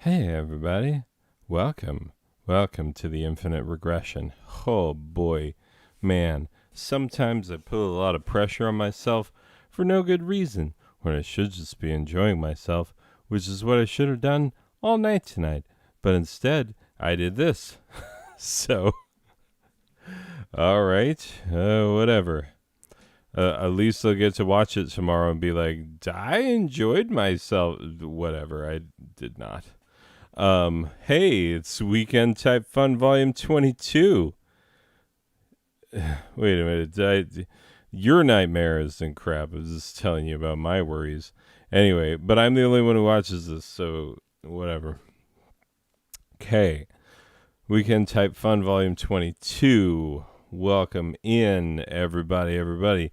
Hey everybody, welcome. Welcome to the Infinite Regression. Oh boy, man, sometimes I put a lot of pressure on myself for no good reason when I should just be enjoying myself, which is what I should have done all night tonight. But instead, I did this. So, alright, whatever. At least I'll get to watch it tomorrow and be like, I enjoyed myself. Whatever, I did not. Hey, it's Weekend Type Fun Volume 22. Wait a minute. Your nightmares and crap. I was just telling you about my worries. Anyway, but I'm the only one who watches this, so whatever. Okay. Weekend Type Fun Volume 22. Welcome in, everybody.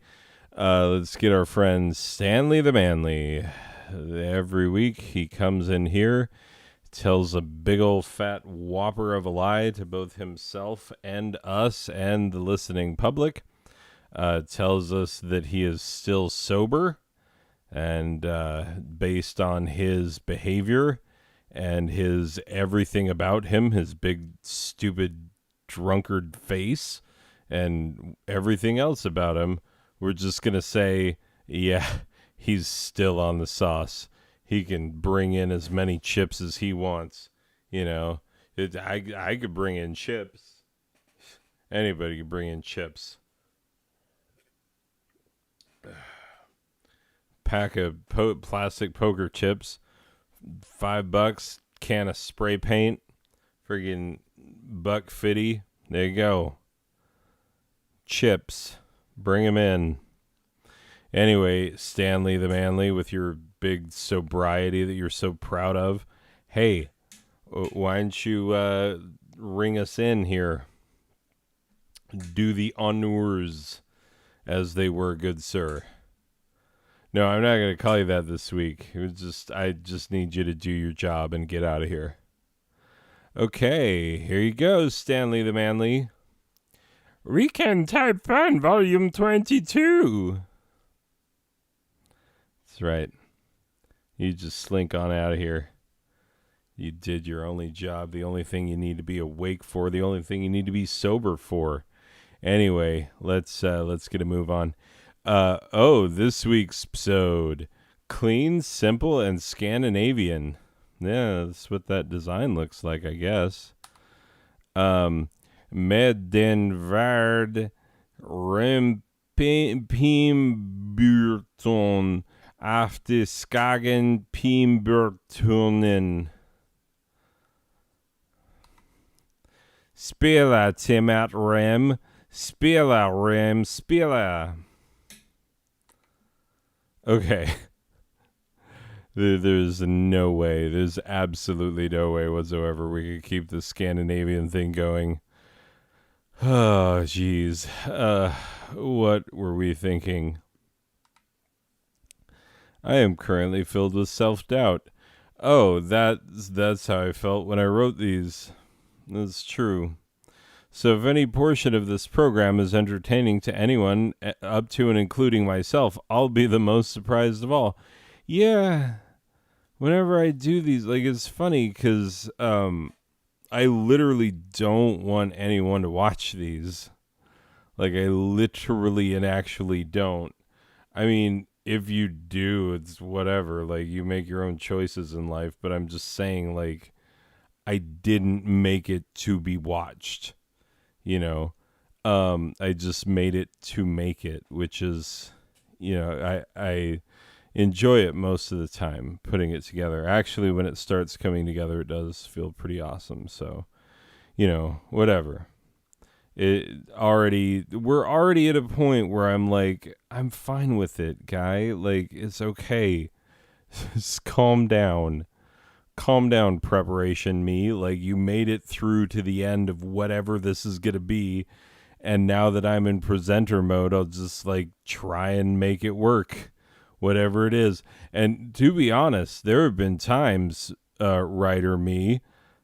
Let's get our friend Stanley the Manly. Every week he comes in here, tells a big old fat whopper of a lie to both himself and us and the listening public. Tells us that he is still sober, and based on his behavior and his everything about him, his big stupid drunkard face and everything else about him, we're just gonna say, yeah, he's still on the sauce. He can bring in as many chips as he wants. You know, I could bring in chips. Anybody could bring in chips. Pack of plastic poker chips, $5. Can of spray paint, friggin' $1.50. There you go. Chips, bring them in. Anyway, Stanley the Manly, with your big sobriety that you're so proud of. Hey, why don't you ring us in here? Do the honneurs, as they were, good sir. No, I'm not going to call you that this week. I just need you to do your job and get out of here. Okay, here you go, Stanley the Manly. Weekend Type Fun, Volume 22. That's right. You just slink on out of here. You did your only job, the only thing you need to be awake for, the only thing you need to be sober for. Anyway, let's get a move on. This week's episode, clean, simple, and Scandinavian. Yeah, that's what that design looks like, I guess. Med den värld Pimbyrton after Skagen Pimbyrtonen. Spela Timat Rem. Spela Rem. Spela. Okay. There's no way. There's absolutely no way whatsoever we could keep the Scandinavian thing going. Oh, jeez. What were we thinking? I am currently filled with self-doubt. Oh, that's how I felt when I wrote these. That's true. So if any portion of this program is entertaining to anyone, up to and including myself, I'll be the most surprised of all. Yeah. Whenever I do these, like, it's funny because I literally don't want anyone to watch these. Like, I literally and actually don't. I mean, if you do, it's whatever. Like, you make your own choices in life. But I'm just saying, like, I didn't make it to be watched. You know? I just made it to make it, which is, you know, I enjoy it most of the time, putting it together. Actually, when it starts coming together, it does feel pretty awesome. So, you know, whatever. We're already at a point where I'm like, I'm fine with it, guy. Like, it's okay. Just calm down. Calm down, preparation me. Like, you made it through to the end of whatever this is going to be. And now that I'm in presenter mode, I'll just, like, try and make it work. Whatever it is. And to be honest, there have been times, writer me,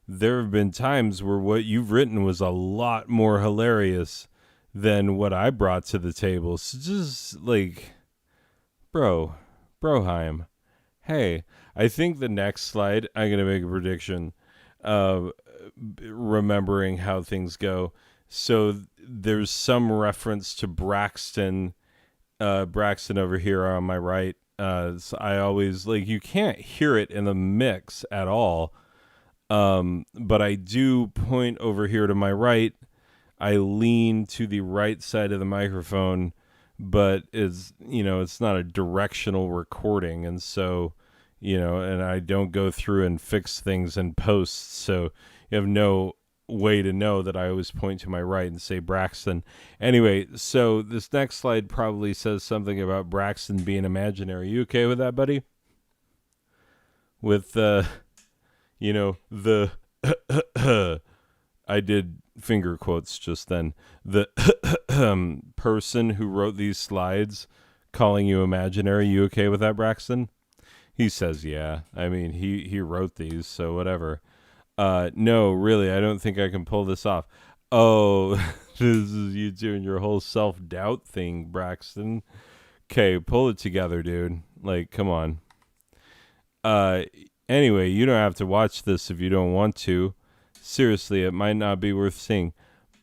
there have been times where what you've written was a lot more hilarious than what I brought to the table. So just, like, Broheim, hey, I think the next slide, I'm going to make a prediction, uh, remembering how things go. So there's some reference to Braxton, Braxton over here on my right. So I always, like, you can't hear it in the mix at all. But I do point over here to my right. I lean to the right side of the microphone, but it's not a directional recording. And so, and I don't go through and fix things in post. So you have no way to know that I always point to my right and say Braxton. Anyway, so this next slide probably says something about Braxton being imaginary. You okay with that, buddy? With, the I did finger quotes just then. The person who wrote these slides calling you imaginary. You okay with that, Braxton? He says, yeah. I mean, he wrote these, so whatever. No, really, I don't think I can pull this off. Oh, this is you doing your whole self-doubt thing, Braxton. Okay, pull it together, dude. Like, come on. Anyway, you don't have to watch this if you don't want to. Seriously, it might not be worth seeing.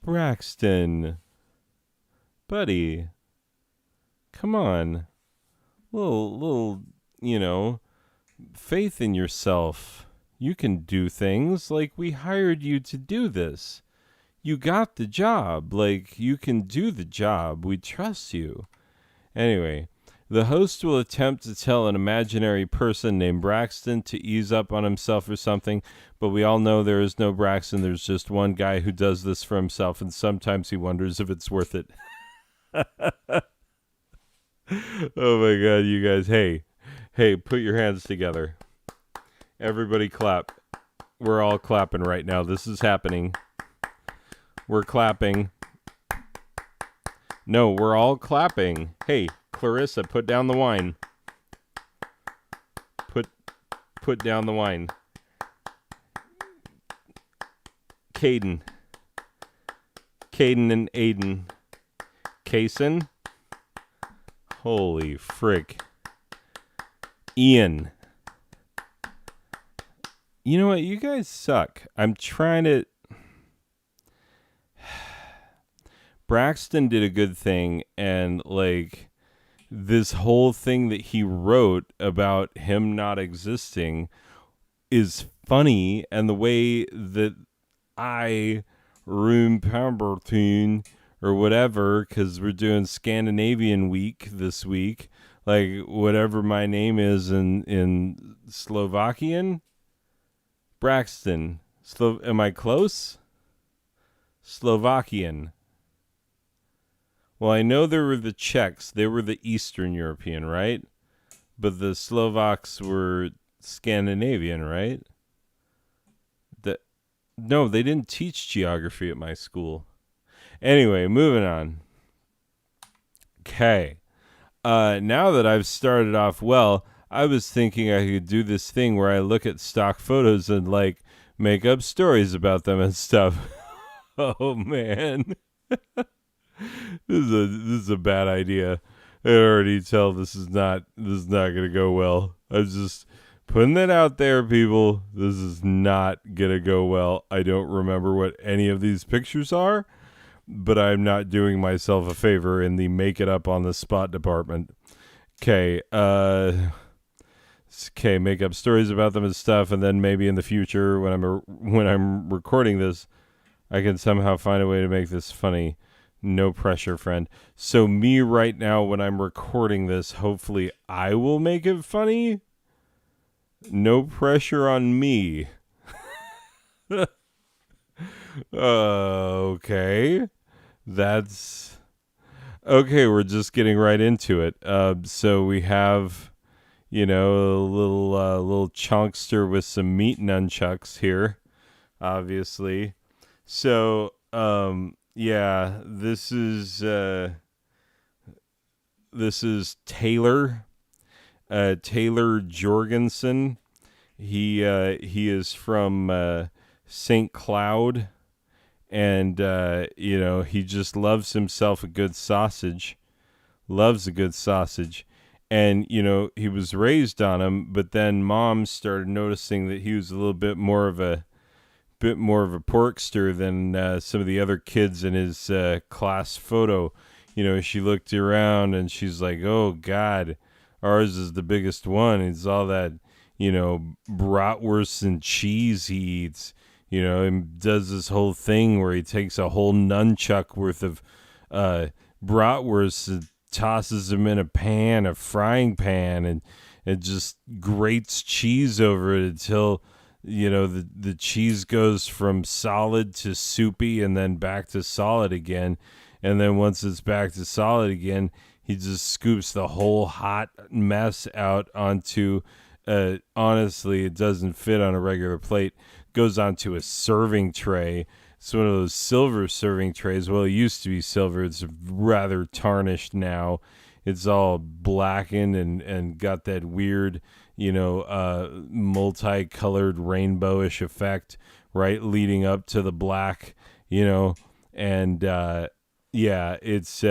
Braxton. Buddy. Come on. Little, faith in yourself. You can do things. Like, we hired you to do this. You got the job. Like, you can do the job. We trust you. Anyway, the host will attempt to tell an imaginary person named Braxton to ease up on himself or something, but we all know there is no Braxton. There's just one guy who does this for himself, and sometimes he wonders if it's worth it. Oh my God, you guys. Hey, put your hands together. Everybody clap. We're all clapping right now. This is happening. We're clapping. No, we're all clapping. Hey, Clarissa, put down the wine. Put down the wine. Caden and Aiden. Kason. Holy frick. Ian. You know what? You guys suck. I'm trying to... Braxton did a good thing, and, like, this whole thing that he wrote about him not existing is funny, and the way that I, Rune Pemberton, or whatever, because we're doing Scandinavian week this week, like, whatever my name is in Slovakian... Braxton. Am I close? Slovakian. Well, I know there were the Czechs. They were the Eastern European, right? But the Slovaks were Scandinavian, right? No, they didn't teach geography at my school. Anyway, moving on. Okay. Now that I've started off well, I was thinking I could do this thing where I look at stock photos and, like, make up stories about them and stuff. Oh, man. This is a bad idea. I already tell this is not going to go well. I'm just putting it out there, people. This is not going to go well. I don't remember what any of these pictures are, but I'm not doing myself a favor in the make it up on the spot department. Okay, make up stories about them and stuff, and then maybe in the future when I'm recording this, I can somehow find a way to make this funny. No pressure, friend. So me right now when I'm recording this, hopefully I will make it funny. No pressure on me. Okay. That's okay. We're just getting right into it. So we have, a little chunkster with some meat nunchucks here, obviously. So, yeah, this is Taylor, Taylor Jorgensen. He is from St. Cloud, and he just loves himself a good sausage. Loves a good sausage. And, he was raised on him, but then mom started noticing that he was a little bit more of a porkster than some of the other kids in his class photo. She looked around and she's like, "Oh God, ours is the biggest one. It's all that, bratwurst and cheese he eats." And does this whole thing where he takes a whole nunchuck worth of bratwurst and tosses them in a frying pan, and it just grates cheese over it until the cheese goes from solid to soupy and then back to solid again. And then once it's back to solid again, he just scoops the whole hot mess out onto honestly, it doesn't fit on a regular plate, goes onto a serving tray. It's one of those silver serving trays. Well, it used to be silver. It's rather tarnished now. It's all blackened and got that weird, multicolored rainbowish effect, right, leading up to the black, and yeah, it's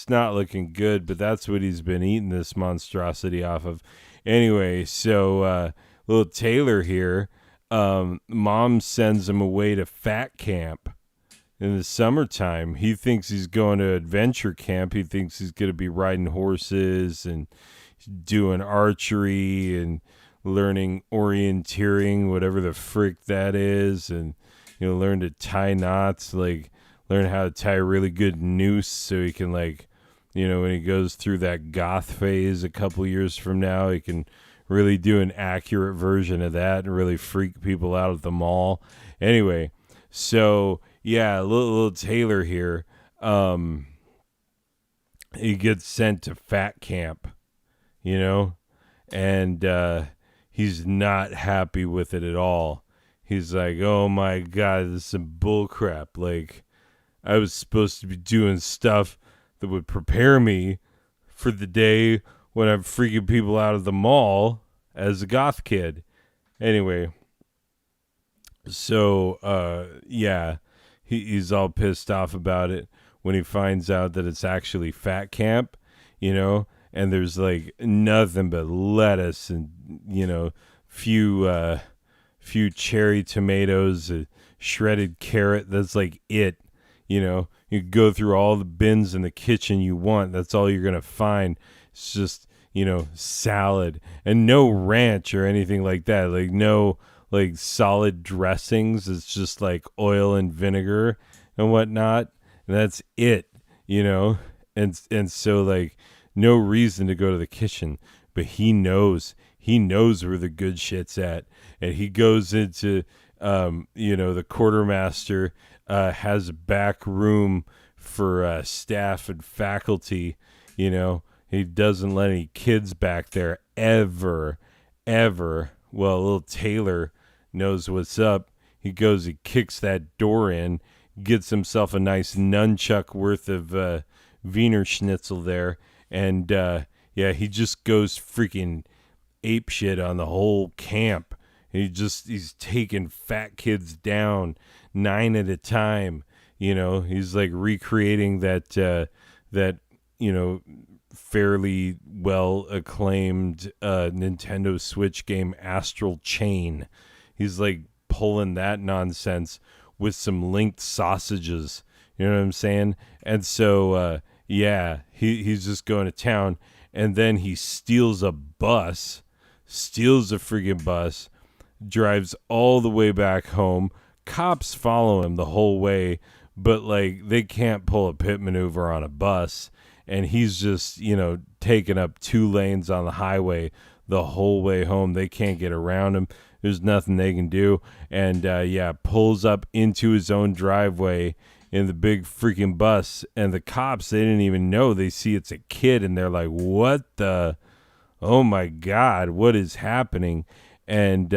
not looking good, but that's what he's been eating this monstrosity off of. Anyway, so little Taylor here, mom sends him away to fat camp in the summertime. He thinks he's going to adventure camp. He thinks he's going to be riding horses and doing archery and learning orienteering, whatever the frick that is, and learn to tie knots, like learn how to tie a really good noose so he can, like, when he goes through that goth phase a couple years from now, he can really do an accurate version of that and really freak people out at the mall. Anyway, so yeah, little Taylor here, he gets sent to fat camp, and he's not happy with it at all. He's like, "Oh my God, this is some bullcrap. Like, I was supposed to be doing stuff that would prepare me for the day when I'm freaking people out of the mall as a goth kid." Anyway, so yeah, he's all pissed off about it when he finds out that it's actually fat camp, and there's like nothing but lettuce and few cherry tomatoes, a shredded carrot. That's like it. You go through all the bins in the kitchen you want. That's all you're gonna find. It's just salad and no ranch or anything like that. Like no like solid dressings. It's just like oil and vinegar and whatnot. And that's it. And so like no reason to go to the kitchen, but he knows where the good shit's at, and he goes into the quartermaster has a back room for staff and faculty. He doesn't let any kids back there ever. Well, little Taylor knows what's up. He goes, he kicks that door in, gets himself a nice nunchuck worth of Wiener Schnitzel there, and yeah, he just goes freaking ape shit on the whole camp. He's taking fat kids down 9 at a time. He's like recreating that fairly well acclaimed Nintendo Switch game Astral Chain. He's like pulling that nonsense with some linked sausages. You know what I'm saying? And so yeah, he's just going to town, and then he steals a freaking bus, drives all the way back home. Cops follow him the whole way, but like they can't pull a pit maneuver on a bus, and he's just taking up 2 lanes on the highway the whole way home. They can't get around him. There's nothing they can do, and yeah, pulls up into his own driveway in the big freaking bus, and the cops, they didn't even know. They see it's a kid, and they're like, "What the? Oh my God, what is happening?" And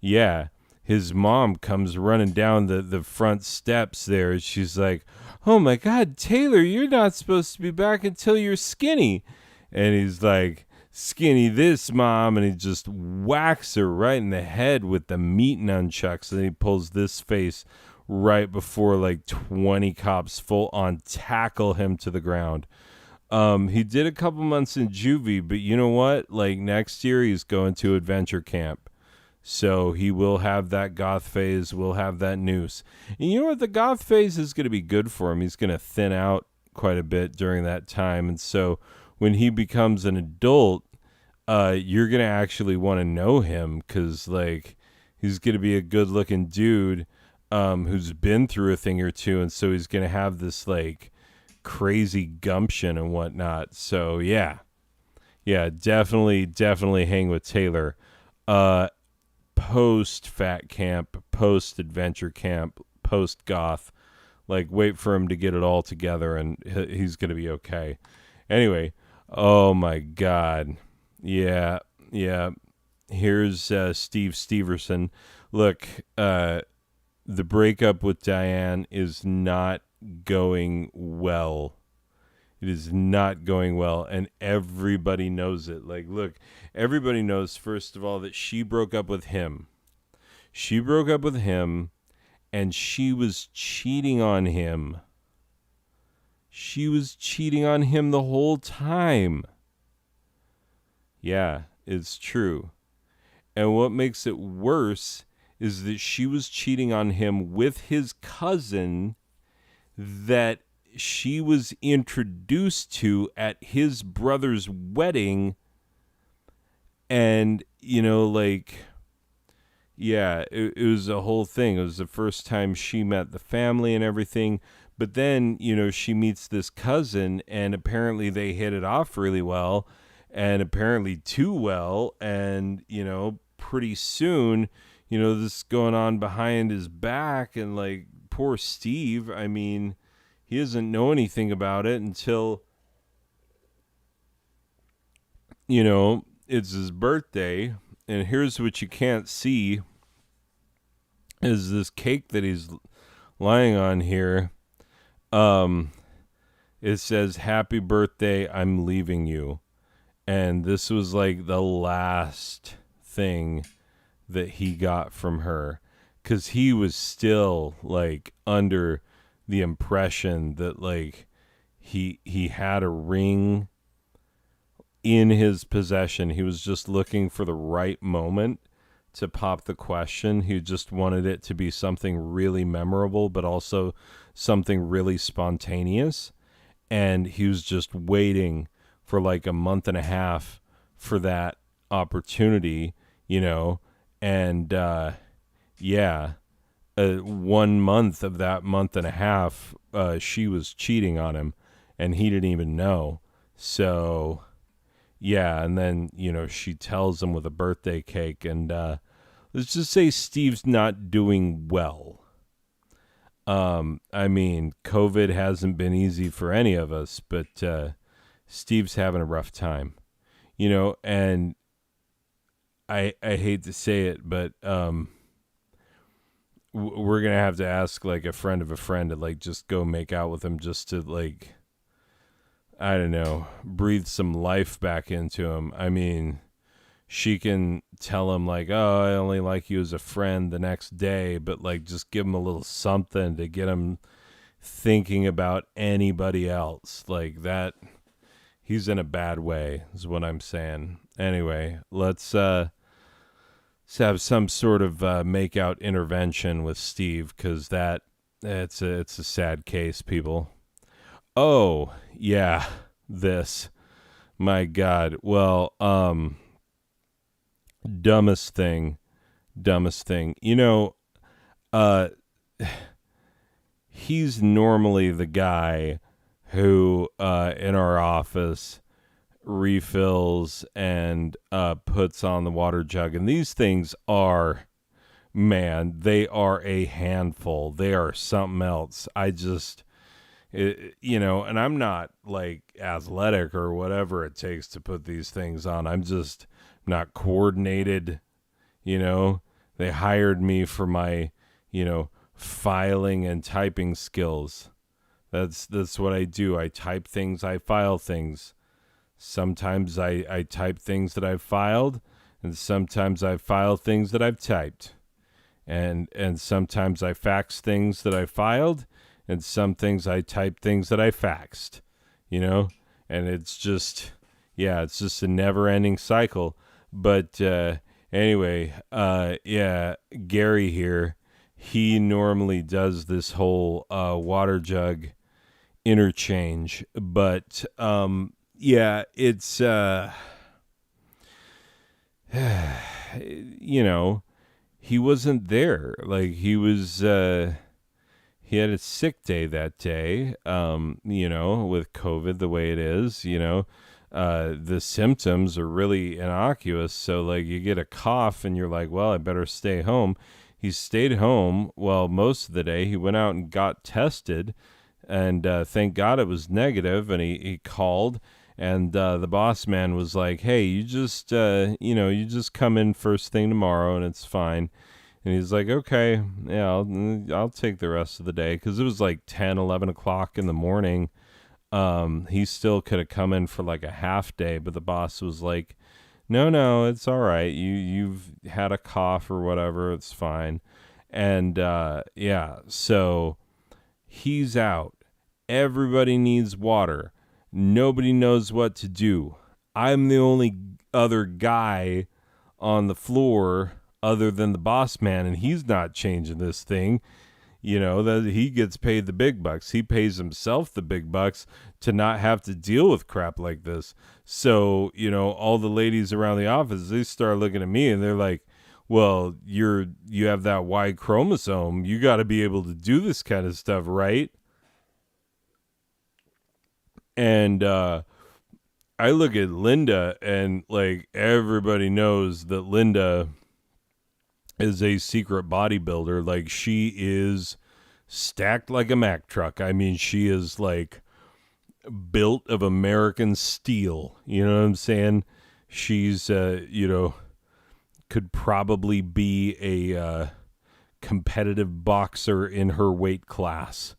yeah, his mom comes running down the front steps there. She's like, "Oh my God, Taylor, you're not supposed to be back until you're skinny." And he's like, "Skinny this, Mom," and he just whacks her right in the head with the meat nunchucks, and he pulls this face right before like 20 cops full on tackle him to the ground. He did a couple months in juvie, but you know what? Like next year, he's going to adventure camp. So he will have that goth phase, will have that noose. And you know what? The goth phase is going to be good for him. He's going to thin out quite a bit during that time. And so when he becomes an adult, you're going to actually want to know him because, like, he's going to be a good looking dude who's been through a thing or two. And so he's going to have this, like, crazy gumption and whatnot. So, yeah. Yeah, definitely hang with Taylor. Post fat camp, post adventure camp, post goth, like wait for him to get it all together and he's going to be okay. Anyway, oh my God. Yeah. Here's Steve Steverson. Look, the breakup with Diane is not going well. It is not going well, and everybody knows it. Like, look, everybody knows, first of all, that she broke up with him. She broke up with him, and she was cheating on him. She was cheating on him the whole time. Yeah, it's true. And what makes it worse is that she was cheating on him with his cousin that she was introduced to at his brother's wedding. And, you know, like, yeah, it was a whole thing. It was the first time she met the family and everything. But then, you know, she meets this cousin, and apparently they hit it off really well, and apparently too well. And, you know, pretty soon, you know, this is going on behind his back. And, like, poor Steve, I mean, he doesn't know anything about it until, you know, it's his birthday. And here's what you can't see is this cake that he's lying on here. It says, "Happy birthday, I'm leaving you." And this was like the last thing that he got from her, because he was still like under the impression that like he had a ring in his possession. He was just looking for the right moment to pop the question. He just wanted it to be something really memorable, but also something really spontaneous. And he was just waiting for like a month and a half for that opportunity, you know. And 1 month of that month and a half, she was cheating on him, and he didn't even know. So, yeah, and then, you know, she tells him with a birthday cake, and let's just say Steve's not doing well. I mean, COVID hasn't been easy for any of us, but Steve's having a rough time, you know, and I hate to say it, but we're going to have to ask like a friend of a friend to like just go make out with him, just to like, I don't know, breathe some life back into him. I mean, she can tell him like, "Oh, I only like you as a friend," the next day, but like just give him a little something to get him thinking about anybody else. Like that, he's in a bad way is what I'm saying. Anyway, let's have some sort of make out intervention with Steve, because it's a sad case, people. Oh, yeah, this. My God. Well, dumbest thing. You know, he's normally the guy who in our office refills and puts on the water jug. And these things are, man, they are a handful. They are something else. You know, and I'm not like athletic or whatever it takes to put these things on. I'm just not coordinated, you know. They hired me for my, you know, filing and typing skills. That's what I do. I type things, I file things. Sometimes I type things that I've filed, and sometimes I file things that I've typed. And sometimes I fax things that I filed, and some things I type things that I faxed, you know? and it's just a never-ending cycle. But anyway, Gary here, he normally does this whole water jug interchange, but it's he wasn't there. Like he had a sick day that day, with COVID the way it is, the symptoms are really innocuous. So, like, you get a cough and you're like, well, I better stay home. He stayed home, most of the day. He went out and got tested, and thank God it was negative, and he called, and the boss man was like, hey, you just come in first thing tomorrow, and it's fine. And he's like, okay, yeah, I'll take the rest of the day, because it was like 10, 11 o'clock in the morning. He still could have come in for like a half day, but the boss was like, no, it's all right. You've had a cough or whatever. It's fine. And so he's out. Everybody needs water. Nobody knows what to do. I'm the only other guy on the floor other than the boss man, and he's not changing this thing. That he gets paid the big bucks. He pays himself the big bucks to not have to deal with crap like this. So, all the ladies around the office, they start looking at me and they're like, well, you have that Y chromosome. You got to be able to do this kind of stuff, right? And I look at Linda, and like everybody knows that Linda is a secret bodybuilder. Like, she is stacked like a Mack truck. I mean, she is like built of American steel. You know what I'm saying? She's, could probably be a competitive boxer in her weight class.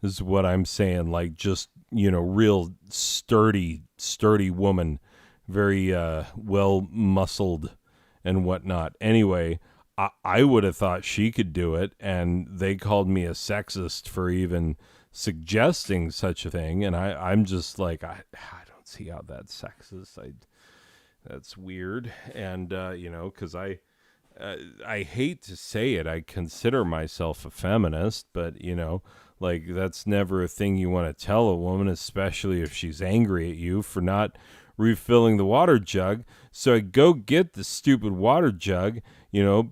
This is what I'm saying. Like, just, real sturdy woman, very well muscled and whatnot. Anyway, I would have thought she could do it, and they called me a sexist for even suggesting such a thing, and I'm just like, I don't see how that's sexist. That's weird, and because I hate to say it, I consider myself a feminist, but like, that's never a thing you want to tell a woman, especially if she's angry at you for not refilling the water jug. So I go get the stupid water jug,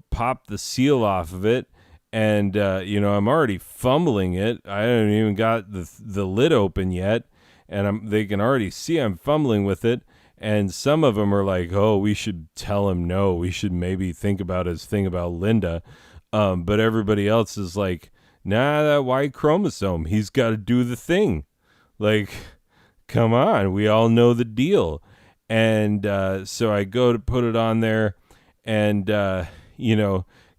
pop the seal off of it, and I'm already fumbling it. I haven't even got the lid open yet, and they can already see I'm fumbling with it. And some of them are like, oh, we should tell him no. We should maybe think about his thing about Linda. But everybody else is like, nah, that Y chromosome, he's got to do the thing. Like, come on, we all know the deal. And so I go to put it on there, and,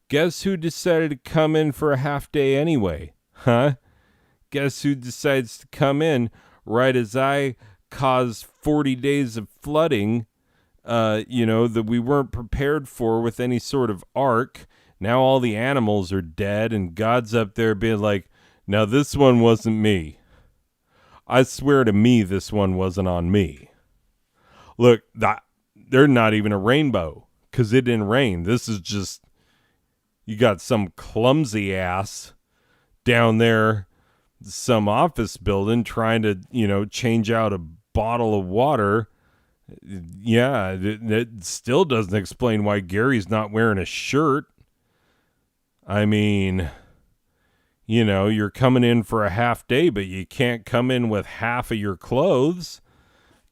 guess who decided to come in for a half day anyway? Huh? Guess who decides to come in right as I cause 40 days of flooding, that we weren't prepared for with any sort of ark. Now all the animals are dead, and God's up there being like, now this one wasn't me. I swear to me, this one wasn't on me. Look, they're not even a rainbow, because it didn't rain. This is just, you got some clumsy ass down there, some office building, trying to, change out a bottle of water. Yeah, it still doesn't explain why Gary's not wearing a shirt. I mean, you're coming in for a half day, but you can't come in with half of your clothes.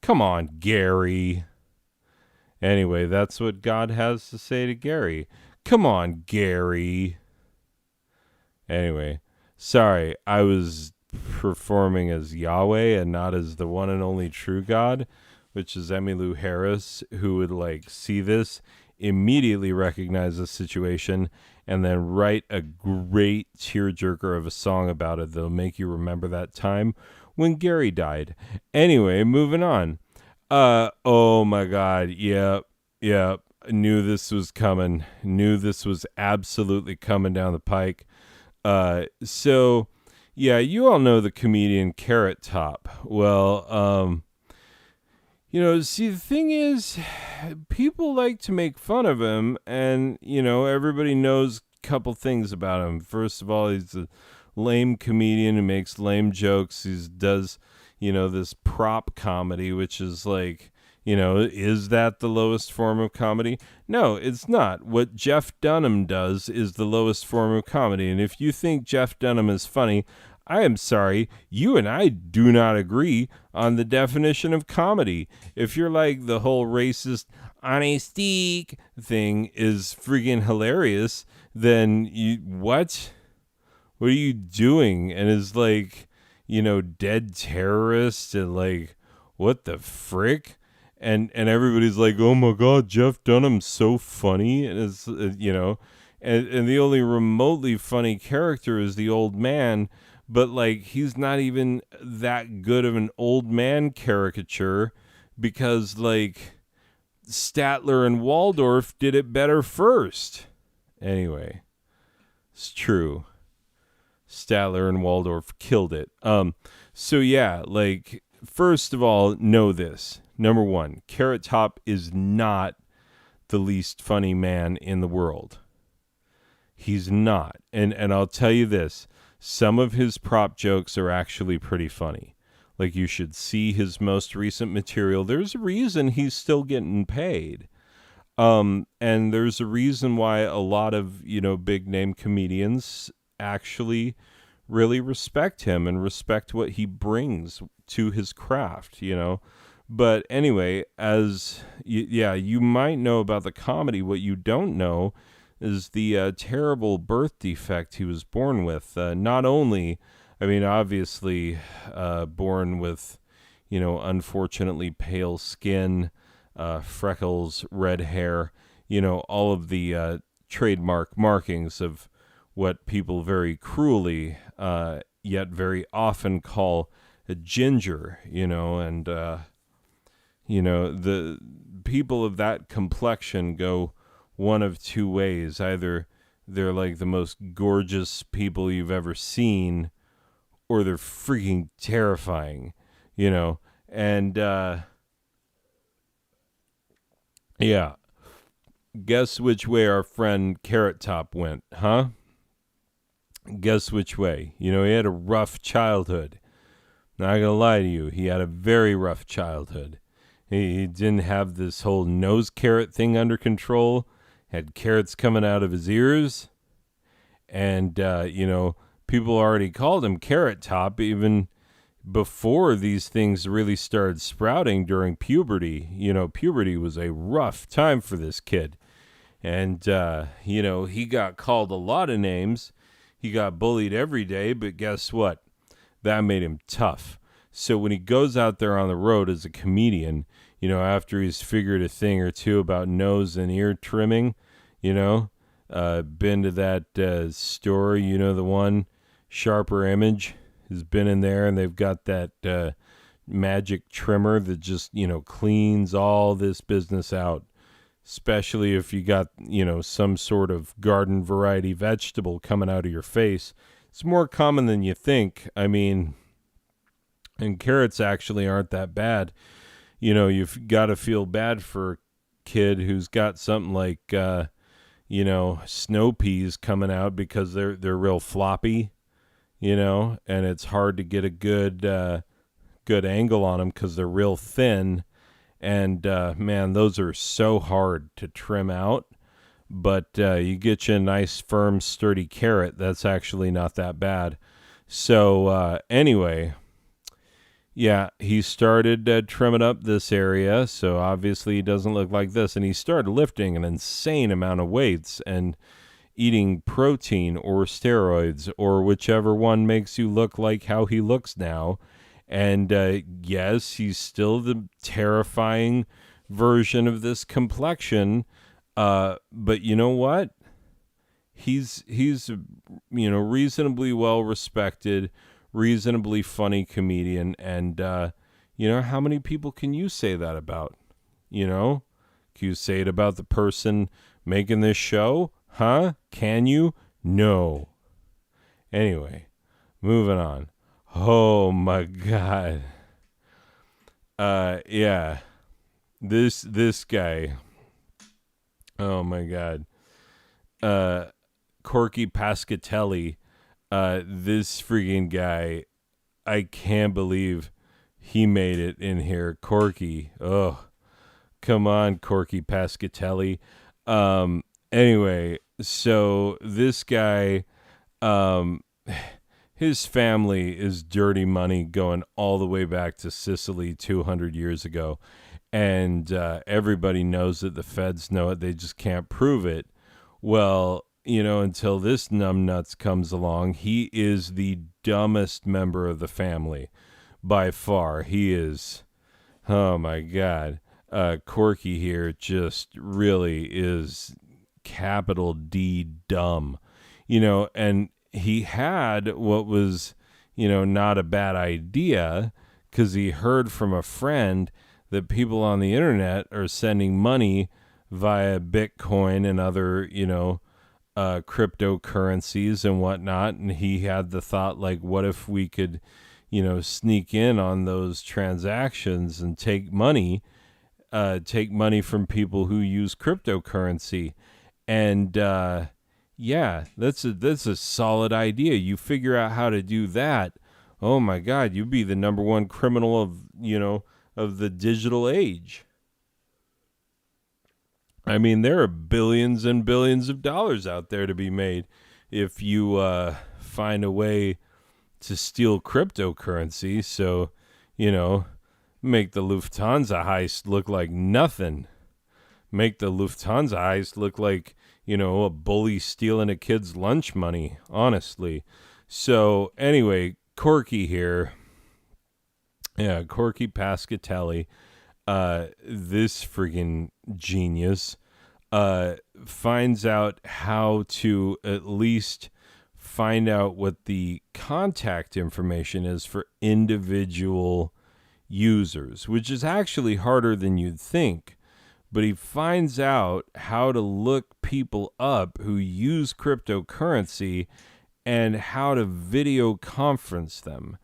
Come on, Gary. Anyway, that's what God has to say to Gary. Come on, Gary. Anyway, sorry, I was performing as Yahweh and not as the one and only true God, which is Emmylou Harris, who would like see this, immediately recognize the situation, and then write a great tearjerker of a song about it that'll make you remember that time when Gary died. Anyway, moving on. Oh my God. Yep. Knew this was coming. Knew this was absolutely coming down the pike. So yeah, you all know the comedian Carrot Top. Well, See, the thing is, people like to make fun of him, and, everybody knows a couple things about him. First of all, he's a lame comedian who makes lame jokes. He does, this prop comedy, which is like, is that the lowest form of comedy? No, it's not. What Jeff Dunham does is the lowest form of comedy. And if you think Jeff Dunham is funny, I am sorry, you and I do not agree on the definition of comedy. If you're like the whole racist on a stick thing is freaking hilarious, then what? What are you doing? And is like, dead terrorist and like, what the frick? And everybody's like, oh my God, Jeff Dunham's so funny. And it's, and the only remotely funny character is the old man. But, like, he's not even that good of an old man caricature because, like, Statler and Waldorf did it better first. Anyway, it's true. Statler and Waldorf killed it. So, yeah, like, first of all, know this. Number one, Carrot Top is not the least funny man in the world. He's not. And I'll tell you this. Some of his prop jokes are actually pretty funny. Like, you should see his most recent material. There's a reason he's still getting paid. And there's a reason why a lot of, big name comedians actually really respect him and respect what he brings to his craft, But anyway, you might know about the comedy. What you don't know is the terrible birth defect he was born with. Not only, obviously, born with, unfortunately pale skin, freckles, red hair, all of the trademark markings of what people very cruelly, yet very often call a ginger, and, the people of that complexion go one of two ways. Either they're like the most gorgeous people you've ever seen, or they're freaking terrifying, And, yeah. Guess which way our friend Carrot Top went, huh? Guess which way? He had a rough childhood. Not gonna lie to you, he had a very rough childhood. He didn't have this whole nose carrot thing under control. Had carrots coming out of his ears. And, people already called him Carrot Top even before these things really started sprouting during puberty. Puberty was a rough time for this kid. And, he got called a lot of names. He got bullied every day, but guess what? That made him tough. So when he goes out there on the road as a comedian, after he's figured a thing or two about nose and ear trimming, been to that store, the one, Sharper Image, has been in there, and they've got that magic trimmer that just, cleans all this business out, especially if you got, some sort of garden variety vegetable coming out of your face. It's more common than you think. And carrots actually aren't that bad. You've got to feel bad for a kid who's got something like, snow peas coming out because they're real floppy, and it's hard to get a good angle on them because they're real thin. And, man, those are so hard to trim out. But you get you a nice, firm, sturdy carrot. That's actually not that bad. So, anyway, yeah, he started trimming up this area. So, obviously, he doesn't look like this. And he started lifting an insane amount of weights and eating protein or steroids or whichever one makes you look like how he looks now. And, yes, he's still the terrifying version of this complexion. But you know what? He's reasonably well respected, reasonably funny comedian. And, how many people can you say that about? Can you say it about the person making this show? Huh? Can you? No. Anyway, moving on. Oh my God. Yeah. this guy. Oh my God. Corky Pascatelli. This freaking guy. I can't believe he made it in here. Corky. Oh, come on, Corky Pascatelli. Anyway, so this guy, um, his family is dirty money going all the way back to Sicily 200 years ago. And everybody knows it. The feds know it. They just can't prove it. Well, until this numbnuts comes along, he is the dumbest member of the family by far. He is, oh my God. Corky here just really is capital D dumb, and he had what was, not a bad idea because he heard from a friend that people on the internet are sending money via Bitcoin and other, cryptocurrencies and whatnot. And he had the thought, like, what if we could, sneak in on those transactions and take money from people who use cryptocurrency. And yeah, that's a solid idea. You figure out how to do that. Oh my God, you'd be the number one criminal of the digital age. I mean, there are billions and billions of dollars out there to be made if you find a way to steal cryptocurrency. So, make the Lufthansa heist look like nothing. Make the Lufthansa heist look like, a bully stealing a kid's lunch money, honestly. So, anyway, Corky here. Yeah, Corky Pascatelli. This friggin' genius finds out how to at least find out what the contact information is for individual users, which is actually harder than you'd think. But he finds out how to look people up who use cryptocurrency and how to video conference them.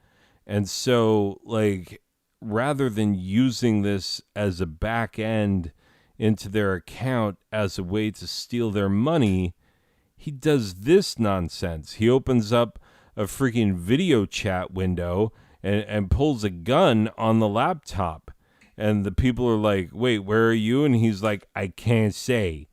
And so, like, rather than using this as a back end into their account as a way to steal their money, he does this nonsense. He opens up a freaking video chat window and pulls a gun on the laptop. And the people are like, wait, where are you? And he's like, I can't say.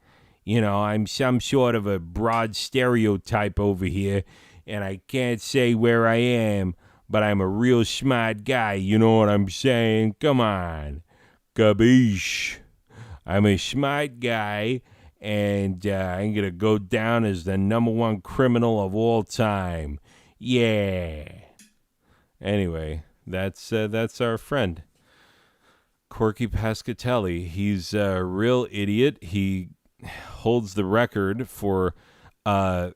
I'm some sort of a broad stereotype over here, and I can't say where I am, but I'm a real smart guy. You know what I'm saying? Come on. Kabish. I'm a smart guy, and I'm going to go down as the number one criminal of all time. Yeah. Anyway, that's our friend. Corky Pascatelli. He's a real idiot. He holds the record for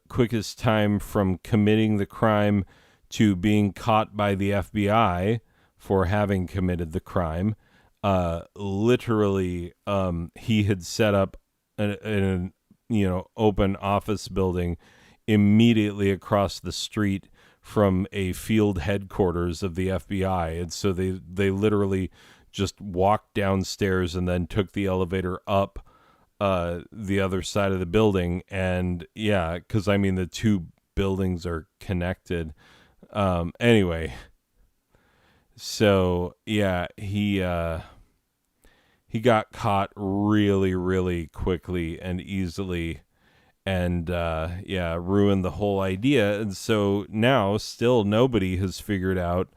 quickest time from committing the crime to being caught by the FBI for having committed the crime. Literally, he had set up an open office building immediately across the street from a field headquarters of the FBI, and so they literally just walked downstairs and then took the elevator up the other side of the building. And yeah, because I mean the two buildings are connected. Anyway, so yeah, he got caught really, really quickly and easily, and ruined the whole idea. And so now still nobody has figured out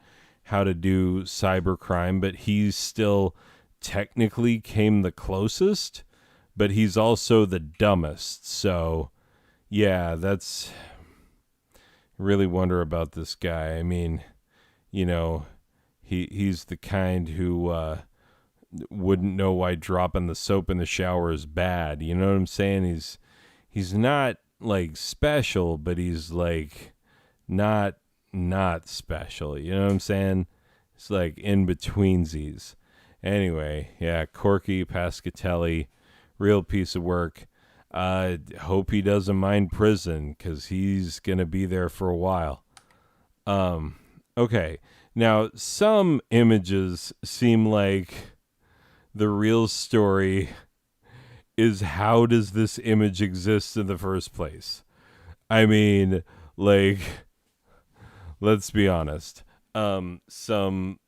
how to do cybercrime, but he's still technically came the closest, but he's also the dumbest. So yeah, that's really wonder about this guy. I mean, he's the kind who wouldn't know why dropping the soap in the shower is bad. You know what I'm saying? He's not like special, but he's like not special. You know what I'm saying? It's like in betweensies. Anyway, yeah, Corky Pascatelli, real piece of work. Hope he doesn't mind prison because he's gonna be there for a while. Okay, now some images seem like The real story is, how does this image exist in the first place? I mean, like, let's be honest. Some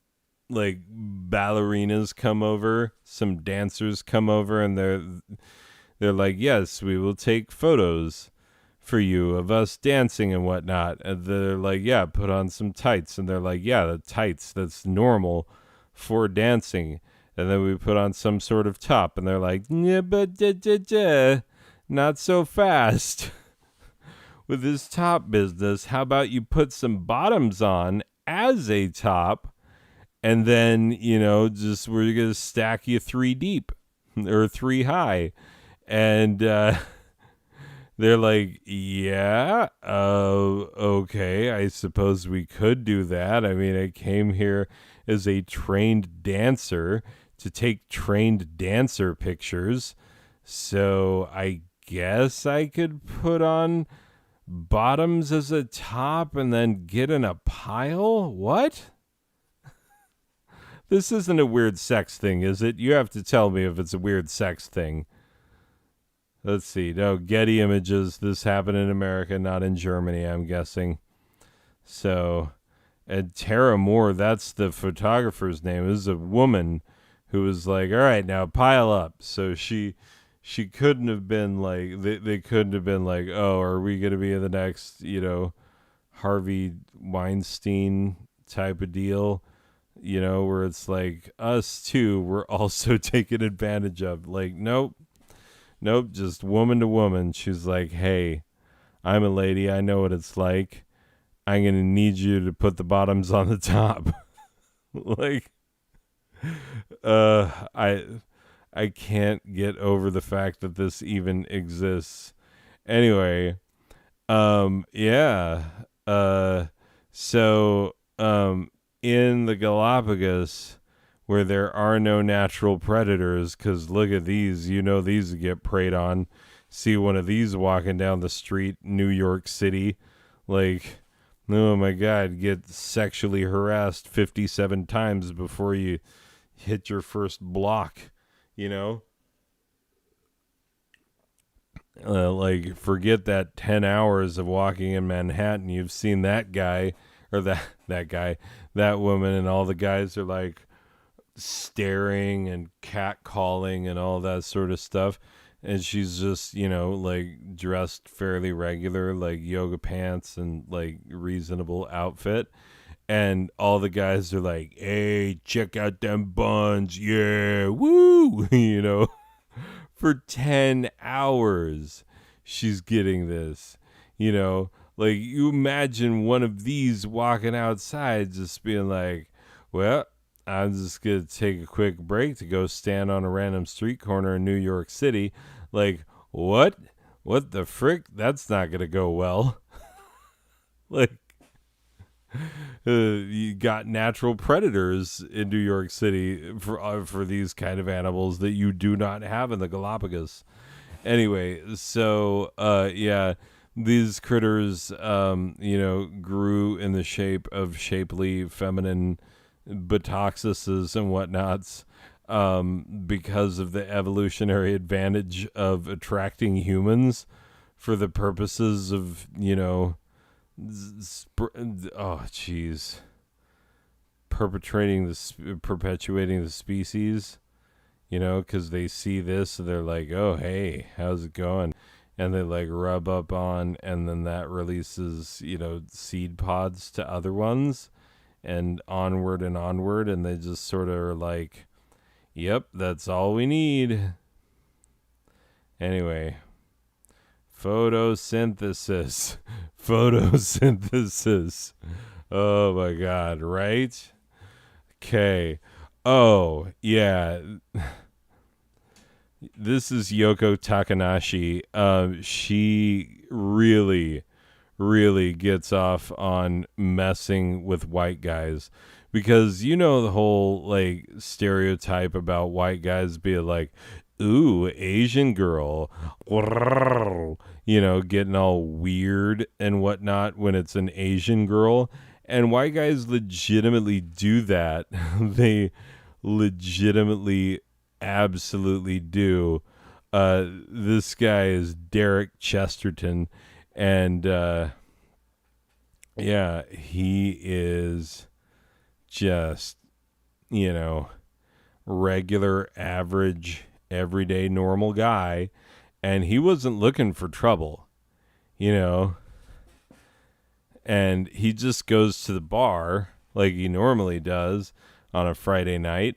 like ballerinas come over, some dancers come over, and they're like, yes, we will take photos for you of us dancing and whatnot. And they're like, yeah, put on some tights. And they're like, yeah, the tights, that's normal for dancing. And then we put on some sort of top, and they're like, yeah, but not so fast. With this top business, how about you put some bottoms on as a top, and then, just we're going to stack you 3 deep or 3 high. And they're like, yeah, okay, I suppose we could do that. I mean, I came here as a trained dancer to take trained dancer pictures. So I guess I could put on bottoms as a top and then get in a pile? What? This isn't a weird sex thing, is it? You have to tell me if it's a weird sex thing. Let's see. No, Getty Images. This happened in America, not in Germany, I'm guessing. So, and Tara Moore, that's the photographer's name. This is a woman who was like, all right, now pile up. So she couldn't have been like, they couldn't have been like, oh, are we going to be in the next, Harvey Weinstein type of deal? Where it's like, us too, we're also taken advantage of. Like, nope, just woman to woman. She's like, hey, I'm a lady. I know what it's like. I'm going to need you to put the bottoms on the top. Like, I can't get over the fact that this even exists. Anyway, yeah. So, in the Galapagos, where there are no natural predators, because look at these, these get preyed on. See one of these walking down the street, New York City, like, oh my God, get sexually harassed 57 times before you hit your first block, like, forget that 10 hours of walking in Manhattan. You've seen that guy, or that woman, and all the guys are like staring and catcalling and all that sort of stuff. And she's just, like dressed fairly regular, like yoga pants and like reasonable outfit. And all the guys are like, hey, check out them buns. Yeah, woo, for 10 hours she's getting this, like, you imagine one of these walking outside just being like, well, I'm just going to take a quick break to go stand on a random street corner in New York City. Like, what the frick? That's not going to go well. Like, you got natural predators in New York City for these kind of animals that you do not have in the Galapagos. Anyway, so yeah, these critters, grew in the shape of shapely feminine buttockuses and whatnots, because of the evolutionary advantage of attracting humans for the purposes of, perpetuating the species, because they see this and they're like, oh, hey, how's it going? And they like rub up on, and then that releases, seed pods to other ones, and onward, and they just sort of are like, yep, that's all we need. Anyway, photosynthesis. Oh my God, right? Okay. Oh, yeah. This is Yoko Takanashi. She really, really gets off on messing with white guys, because the whole like stereotype about white guys being like, ooh, Asian girl, getting all weird and whatnot when it's an Asian girl. And white guys legitimately do that. They legitimately absolutely do. This guy is Derek Chesterton, and yeah, he is just, you know, regular, average, everyday, normal guy, and he wasn't looking for trouble, you know, and he just goes to the bar like he normally does on a Friday night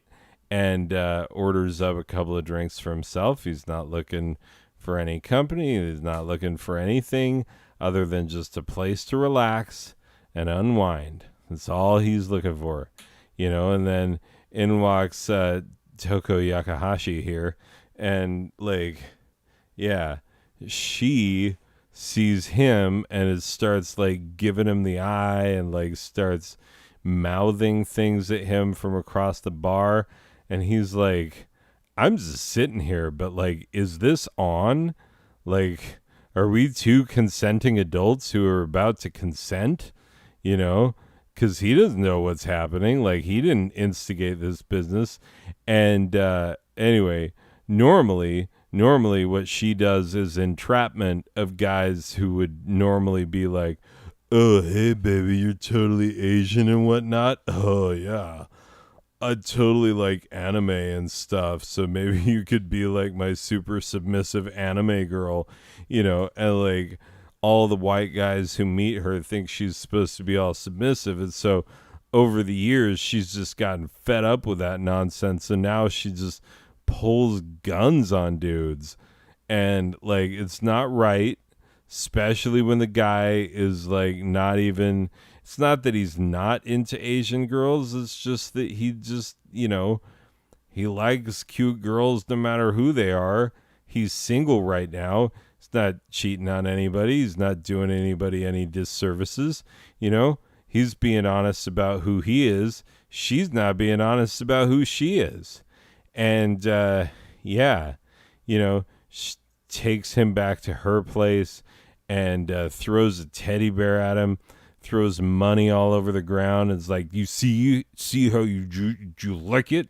and orders up a couple of drinks for himself. He's not looking for any company. He's not looking for anything other than just a place to relax and unwind. That's all he's looking for, you know. And then in walks Toko Yakahashi here, and like, yeah, she sees him and it starts like giving him the eye and like starts mouthing things at him from across the bar, and he's like, I'm just sitting here, but like, is this on? Like, are we two consenting adults who are about to consent, you know? Because he doesn't know what's happening. Like, he didn't instigate this business. And anyway, normally what she does is entrapment of guys who would normally be like, oh, hey, baby, you're totally Asian and whatnot. Oh, yeah. I totally like anime and stuff. So maybe you could be like my super submissive anime girl, you know, and like all the white guys who meet her think she's supposed to be all submissive. And so over the years, she's just gotten fed up with that nonsense. And now she just pulls guns on dudes. And like, it's not right, especially when the guy is like not even, it's not that he's not into Asian girls. It's just that he just, you know, he likes cute girls no matter who they are. He's single right now. He's not cheating on anybody. He's not doing anybody any disservices. You know, he's being honest about who he is. She's not being honest about who she is. And, yeah, you know, she takes him back to her place and throws a teddy bear at him, throws money all over the ground. It's like, you see how do you like it?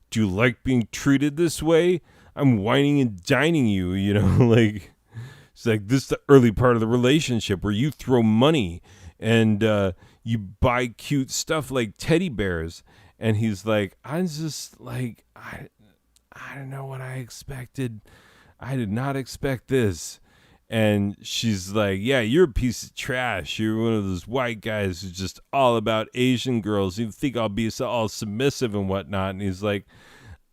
Do you like being treated this way? I'm whining and dining you, you know, like, it's like, this is the early part of the relationship where you throw money and you buy cute stuff like teddy bears. And he's like, I'm just like, I don't know what I expected. I did not expect this. And she's like, yeah, you're a piece of trash. You're one of those white guys who's just all about Asian girls. You think I'll be so all submissive and whatnot. And he's like,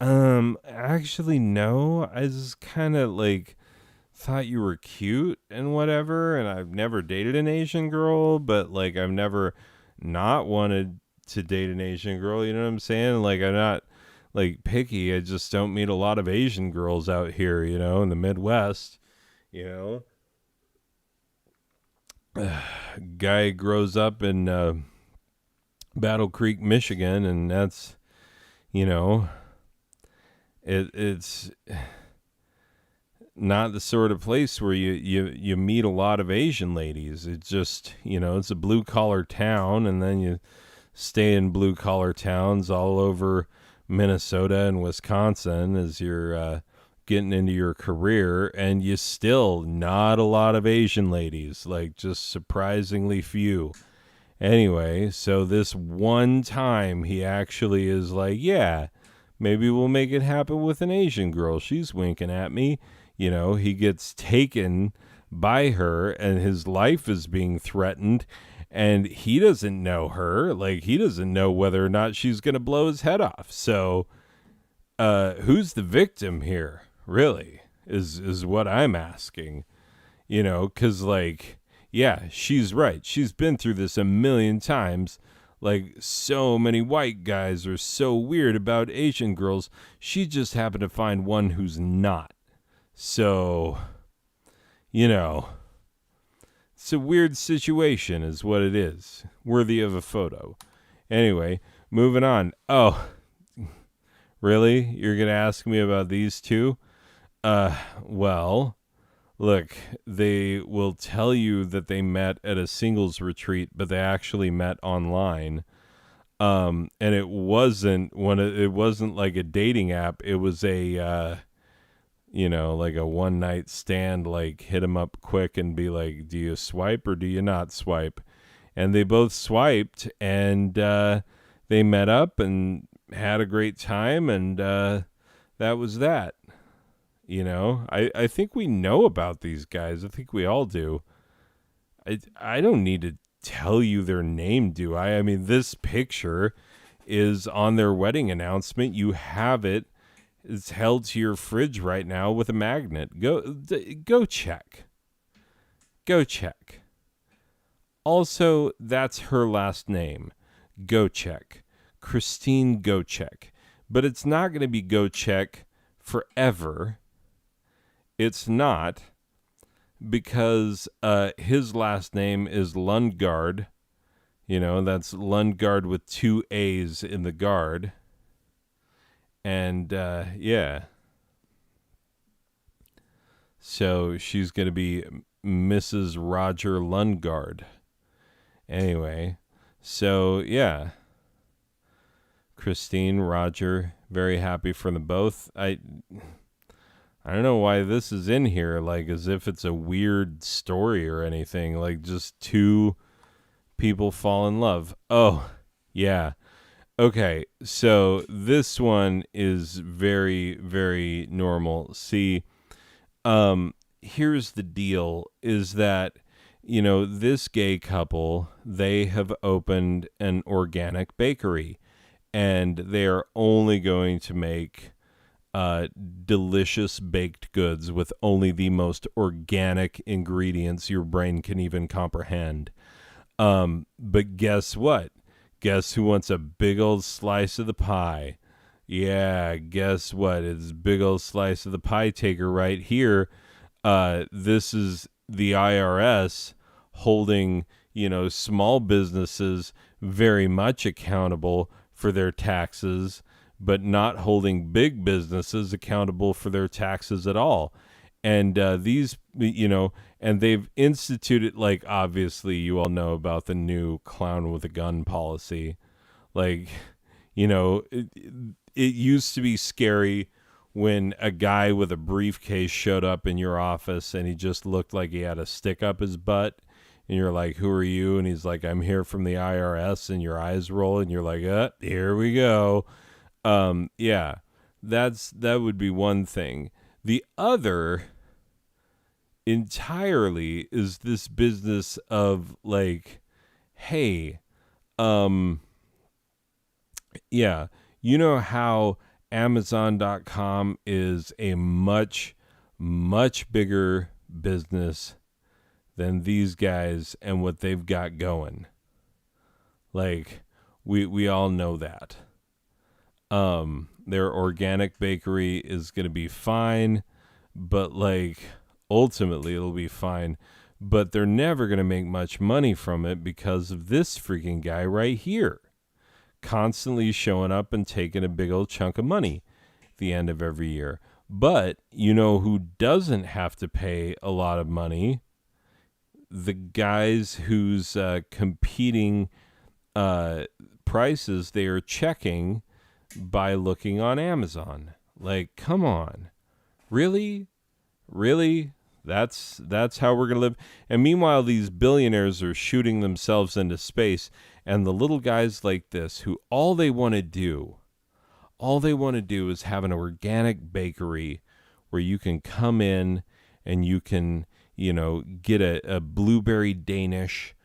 actually, no. I just kind of like thought you were cute and whatever. And I've never dated an Asian girl, but like, I've never not wanted to date an Asian girl. You know what I'm saying? Like, I'm not like picky. I just don't meet a lot of Asian girls out here, you know, in the Midwest, you know. Guy grows up in Battle Creek, Michigan, and that's, you know, it's not the sort of place where you meet a lot of Asian ladies. It's just, you know, it's a blue collar town, and then you stay in blue collar towns all over Minnesota and Wisconsin as you're getting into your career, and you still not a lot of Asian ladies, like just surprisingly few. Anyway, so this one time he actually is like, yeah, maybe we'll make it happen with an Asian girl. She's winking at me. You know, he gets taken by her and his life is being threatened, and he doesn't know her. Like, he doesn't know whether or not she's going to blow his head off. So who's the victim here, really, is what I'm asking. You know, because, like, yeah, she's right. She's been through this a million times. Like, so many white guys are so weird about Asian girls. She just happened to find one who's not. So, you know, it's a weird situation is what it is. Worthy of a photo. Anyway, moving on. Oh, really? You're going to ask me about these two? Well, look, they will tell you that they met at a singles retreat, but they actually met online. And it wasn't it wasn't like a dating app. It was a like a one night stand, like hit him up quick and be like, do you swipe or do you not swipe? And they both swiped, and they met up and had a great time, and that was that. I think we know about these guys. I think we all do. I don't need to tell you their name, do I? I mean, this picture is on their wedding announcement. You have it. It's held to your fridge right now with a magnet. Go check. Go check. Also, that's her last name. Gocek. Christine Gocek. But it's not going to be Gocek forever. It's not, because his last name is Lundgaard. That's Lundgaard with 2 A's in the guard. And, yeah. So she's going to be Mrs. Roger Lundgaard. Anyway, so, yeah. Christine, Roger, very happy for them both. I don't know why this is in here, like as if it's a weird story or anything, like just 2 people fall in love. Oh, yeah. Okay, so this one is very, very normal. See, here's the deal, is that, this gay couple, they have opened an organic bakery, and they are only going to make delicious baked goods with only the most organic ingredients your brain can even comprehend. But guess what? Guess who wants a big old slice of the pie? Yeah, guess what? It's big old slice of the pie taker right here. This is the IRS holding, small businesses very much accountable for their taxes, but not holding big businesses accountable for their taxes at all. And these, and they've instituted, like, obviously you all know about the new clown with a gun policy. Like, it used to be scary when a guy with a briefcase showed up in your office and he just looked like he had a stick up his butt. And you're like, who are you? And he's like, I'm here from the IRS. And your eyes roll and you're like, here we go. Yeah, that would be one thing. The other entirely is this business of like, hey, yeah, you know how Amazon.com is a much, much bigger business than these guys and what they've got going. Like, we all know that. Their organic bakery is going to be fine, but like ultimately it'll be fine, but they're never going to make much money from it because of this freaking guy right here, constantly showing up and taking a big old chunk of money at the end of every year. But you know who doesn't have to pay a lot of money? The guys whose competing prices they are checking by looking on Amazon. Like, come on. Really? That's how we're going to live. And meanwhile, these billionaires are shooting themselves into space, and the little guys like this who all they want to do is have an organic bakery where you can come in and you can, get a blueberry Danish,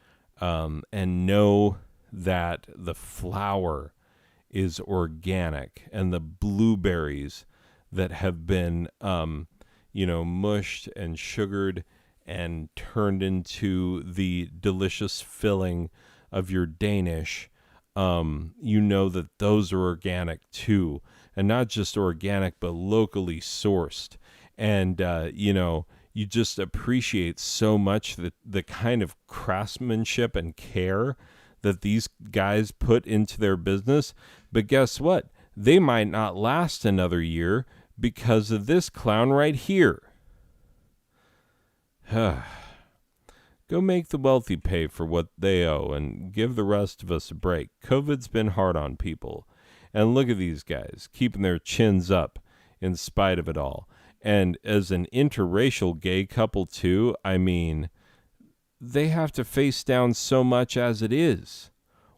and know that the flour is organic and the blueberries that have been, mushed and sugared and turned into the delicious filling of your Danish, that those are organic too, and not just organic, but locally sourced. And, you just appreciate so much the kind of craftsmanship and care that these guys put into their business. But guess what? They might not last another year because of this clown right here. Go make the wealthy pay for what they owe and give the rest of us a break. COVID's been hard on people. And look at these guys, keeping their chins up in spite of it all. And as an interracial gay couple, too, I mean, they have to face down so much as it is.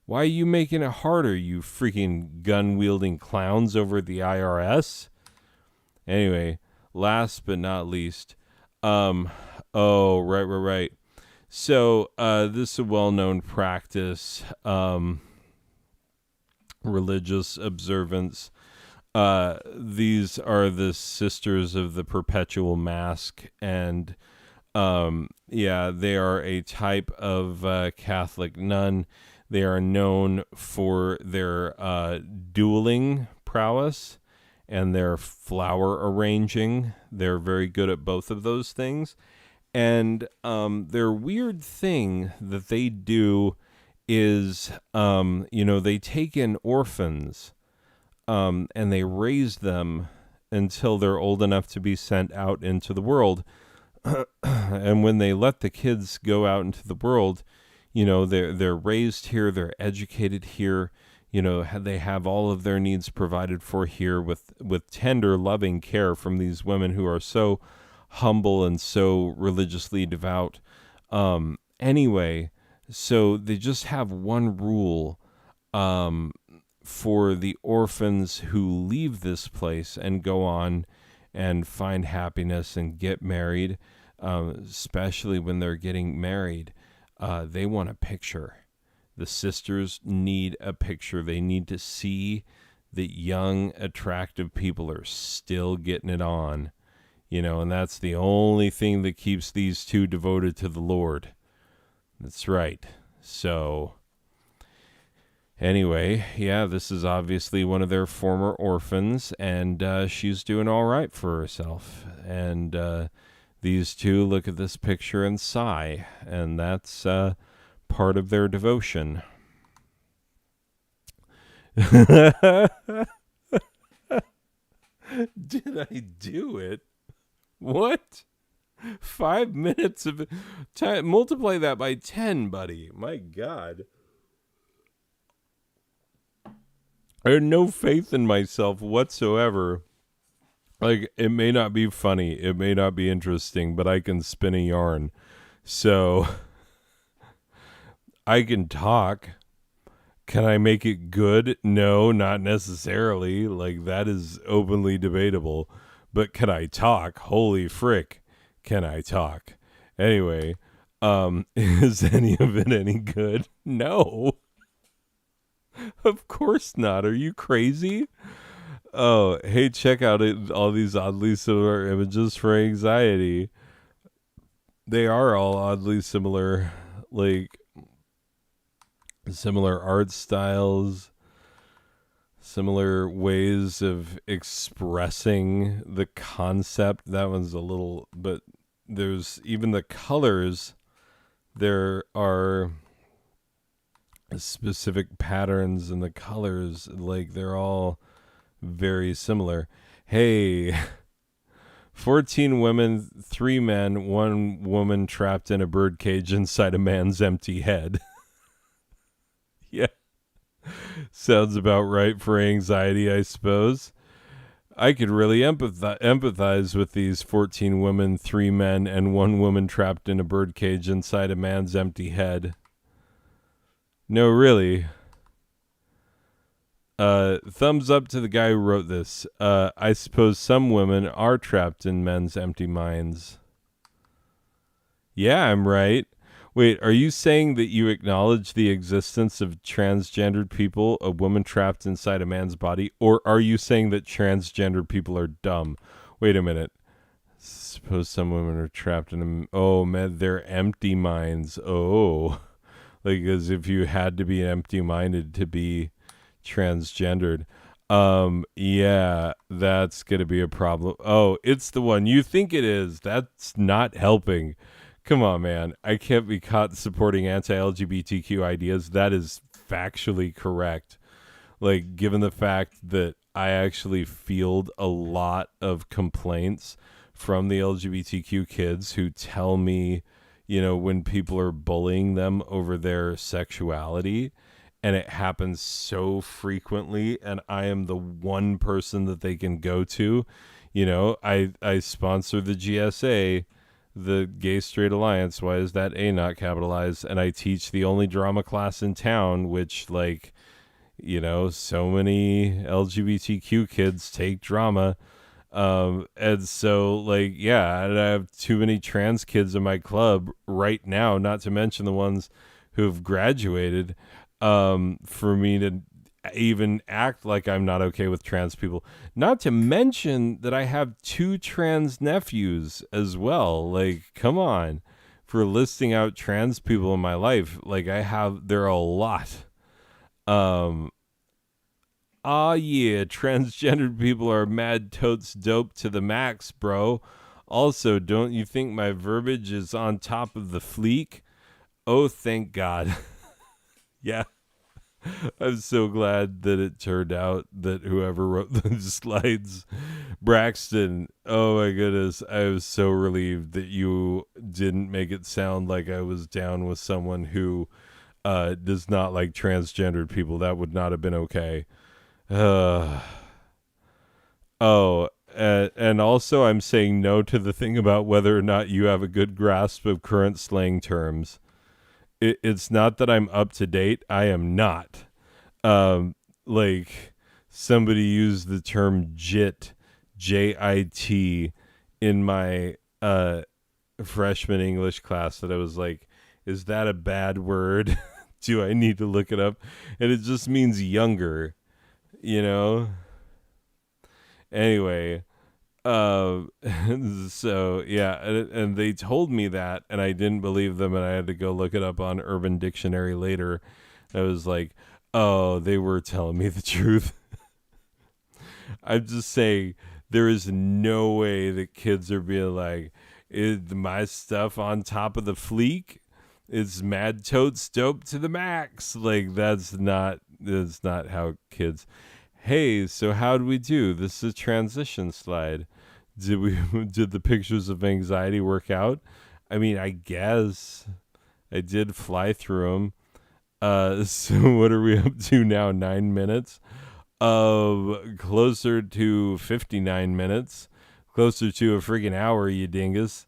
Why are you making it harder, you freaking gun-wielding clowns over at the IRS? Anyway, last but not least, right. So this is a well-known practice, religious observance. These are the Sisters of the Perpetual Mask, and they are a type of Catholic nun. They are known for their dueling prowess and their flower arranging. They're very good at both of those things. And their weird thing that they do is, they take in orphans and they raise them until they're old enough to be sent out into the world. And when they let the kids go out into the world, they're raised here, they're educated here, they have all of their needs provided for here with tender, loving care from these women who are so humble and so religiously devout. Anyway, so they just have one rule for the orphans who leave this place and go on and find happiness and get married, especially when they're getting married. They want a picture. The sisters need a picture. They need to see that young, attractive people are still getting it on, and that's the only thing that keeps these two devoted to the Lord. That's right. So, anyway, this is obviously one of their former orphans, and she's doing all right for herself. And these two look at this picture and sigh, and that's part of their devotion. Did I do it? What? 5 minutes of time? Multiply that by 10, buddy. My God. I had no faith in myself whatsoever. Like, it may not be funny, it may not be interesting, but I can spin a yarn. So, I can talk. Can I make it good? No, not necessarily. Like, that is openly debatable. But can I talk? Holy frick, can I talk? Anyway, is any of it any good? No. Of course not. Are you crazy? Oh, hey, check out all these oddly similar images for anxiety. They are all oddly similar, like similar art styles, similar ways of expressing the concept. That one's a little, but there's even the colors. There are specific patterns in the colors, like they're all very similar. Hey, 14 women, 3 men, 1 woman trapped in a birdcage inside a man's empty head. Yeah. Sounds about right for anxiety, I suppose. I could really empathize with these 14 women, 3 men, and 1 woman trapped in a birdcage inside a man's empty head. No, really. Thumbs up to the guy who wrote this. I suppose some women are trapped in men's empty minds. Yeah, I'm right. Wait, are you saying that you acknowledge the existence of transgendered people, a woman trapped inside a man's body, or are you saying that transgendered people are dumb? Wait a minute. Suppose some women are trapped in them. Oh, man, they're empty minds. Oh, like as if you had to be empty-minded to be transgendered. Yeah, that's gonna be a problem. Oh, it's the one you think it is. That's not helping. Come on, man. I can't be caught supporting anti-LGBTQ ideas. That is factually correct. Like, given the fact that I actually field a lot of complaints from the LGBTQ kids who tell me, when people are bullying them over their sexuality, and it happens so frequently, and I am the one person that they can go to. I sponsor the GSA, the Gay Straight Alliance. Why is that A not capitalized? And I teach the only drama class in town, which, like, so many LGBTQ kids take drama. And so, like, yeah, and I have too many trans kids in my club right now, not to mention the ones who have graduated, for me to even act like I'm not okay with trans people. Not to mention that I have 2 trans nephews as well. Like, come on, for listing out trans people in my life. Like, there are a lot. Yeah, transgendered people are mad totes dope to the max, bro. Also, don't you think my verbiage is on top of the fleek? Oh, thank God. Yeah. I'm so glad that it turned out that whoever wrote those slides, Braxton, oh my goodness, I was so relieved that you didn't make it sound like I was down with someone who does not like transgendered people. That would not have been okay. And also I'm saying no to the thing about whether or not you have a good grasp of current slang terms. It's not that I'm up to date. I am not. Like, somebody used the term JIT, JIT, in my freshman English class that I was like, is that a bad word? Do I need to look it up? And it just means younger, Anyway, so yeah, and they told me that, and I didn't believe them, and I had to go look it up on Urban Dictionary later. I was like, oh, they were telling me the truth. I'm just saying, there is no way that kids are being like, is my stuff on top of the fleek? It's mad totes dope to the max. Like, that's not how kids. Hey, so how do we do? This is a transition slide. Did the pictures of anxiety work out? I mean, I guess I did fly through them. So what are we up to now? 9 minutes? Closer to 59 minutes. Closer to a freaking hour, you dingus.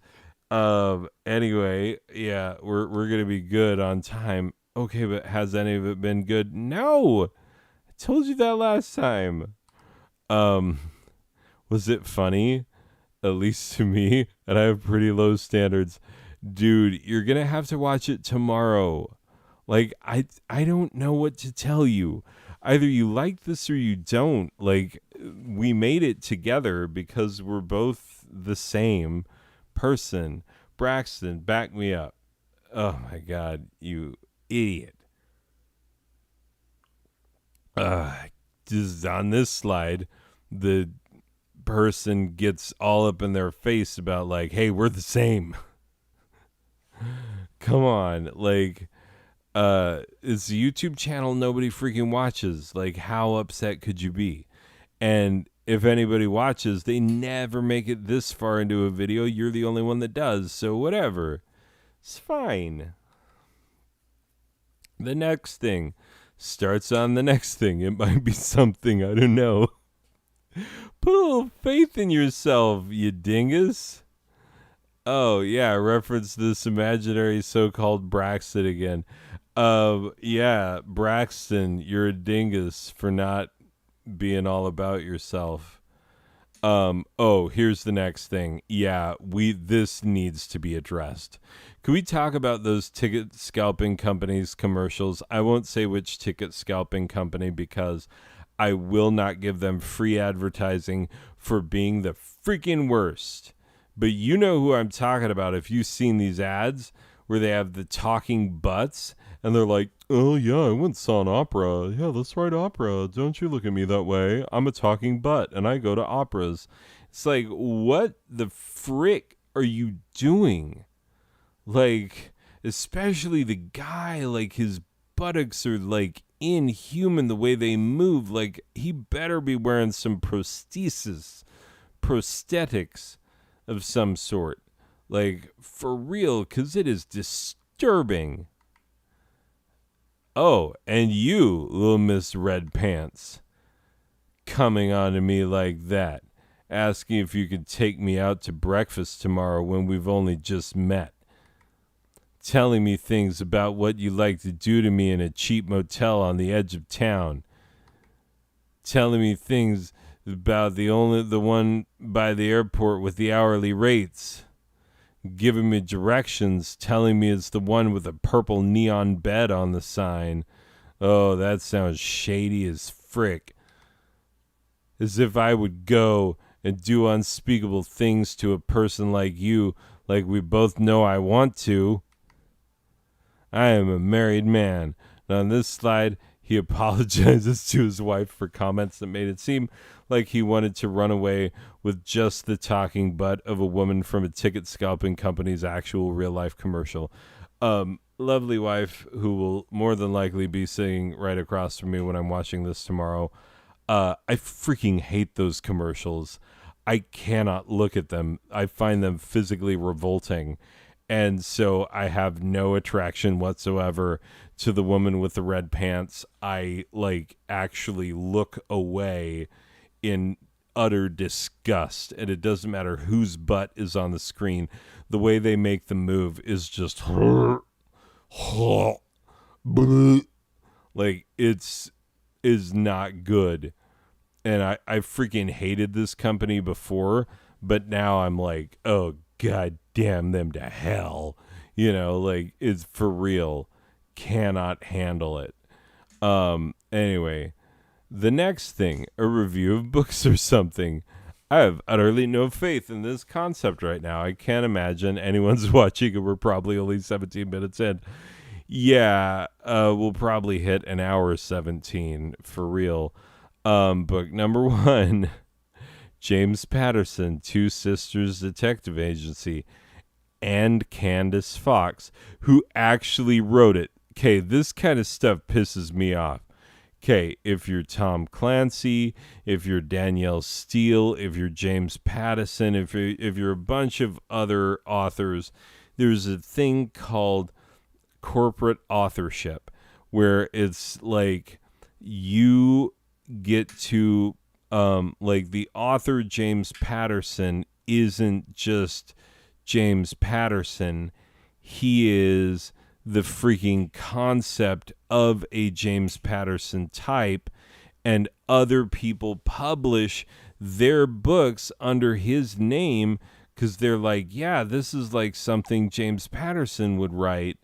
Anyway, yeah, we're gonna be good on time. Okay, but has any of it been good? No! I told you that last time. Was it funny? At least to me, and I have pretty low standards. Dude, you're gonna have to watch it tomorrow. Like, I don't know what to tell you. Either you like this or you don't. Like, we made it together because we're both the same person. Braxton, back me up. Oh my God, you idiot. Just on this slide, the person gets all up in their face about, like, hey, we're the same. Come on, like, it's a YouTube channel nobody freaking watches. Like, how upset could you be? And if anybody watches, they never make it this far into a video. You're the only one that does, so whatever. It's fine. The next thing starts on the next thing. It might be something, I don't know. Put a little faith in yourself, you dingus. Oh, yeah, reference this imaginary so-called Braxton again. Yeah, Braxton, you're a dingus for not being all about yourself. Here's the next thing. Yeah, this needs to be addressed. Can we talk about those ticket scalping companies commercials? I won't say which ticket scalping company because I will not give them free advertising for being the freaking worst. But you know who I'm talking about if you've seen these ads where they have the talking butts and they're like, oh yeah, I went saw an opera. Yeah, that's right, opera. Don't you look at me that way. I'm a talking butt and I go to operas. It's like, what the frick are you doing? Like, especially the guy, like his buttocks are like inhuman the way they move. Like, he better be wearing some prosthetics of some sort. Like, for real, because it is disturbing. Oh, and you, little Miss Red Pants, coming on to me like that, asking if you could take me out to breakfast tomorrow when we've only just met. Telling me things about what you like to do to me in a cheap motel on the edge of town. Telling me things about the one by the airport with the hourly rates. Giving me directions, telling me it's the one with a purple neon bed on the sign. Oh, that sounds shady as frick. As if I would go and do unspeakable things to a person like you, like we both know I want to. I am a married man. And on this slide, he apologizes to his wife for comments that made it seem like he wanted to run away with just the talking butt of a woman from a ticket scalping company's actual real life commercial. Lovely wife who will more than likely be sitting right across from me when I'm watching this tomorrow. I freaking hate those commercials. I cannot look at them. I find them physically revolting. And so I have no attraction whatsoever to the woman with the red pants. I actually look away in utter disgust, and it doesn't matter whose butt is on the screen. The way they make the move is just like is not good. And I freaking hated this company before, but now I'm like, oh god damn them to hell. It's for real. Cannot handle it. Anyway, the next thing, a review of books or something. I have utterly no faith in this concept right now. I can't imagine anyone's watching and we're probably only 17 minutes in. Yeah, we'll probably hit an hour 17 for real. Book number 1, James Patterson, Two Sisters Detective Agency, and Candace Fox, who actually wrote it. Okay, this kind of stuff pisses me off. Okay, if you're Tom Clancy, if you're Danielle Steele, if you're James Patterson, if you're a bunch of other authors, there's a thing called corporate authorship, where it's like you get to the author James Patterson isn't just James Patterson, he is the freaking concept of a James Patterson type, and other people publish their books under his name because they're like, yeah, this is like something James Patterson would write.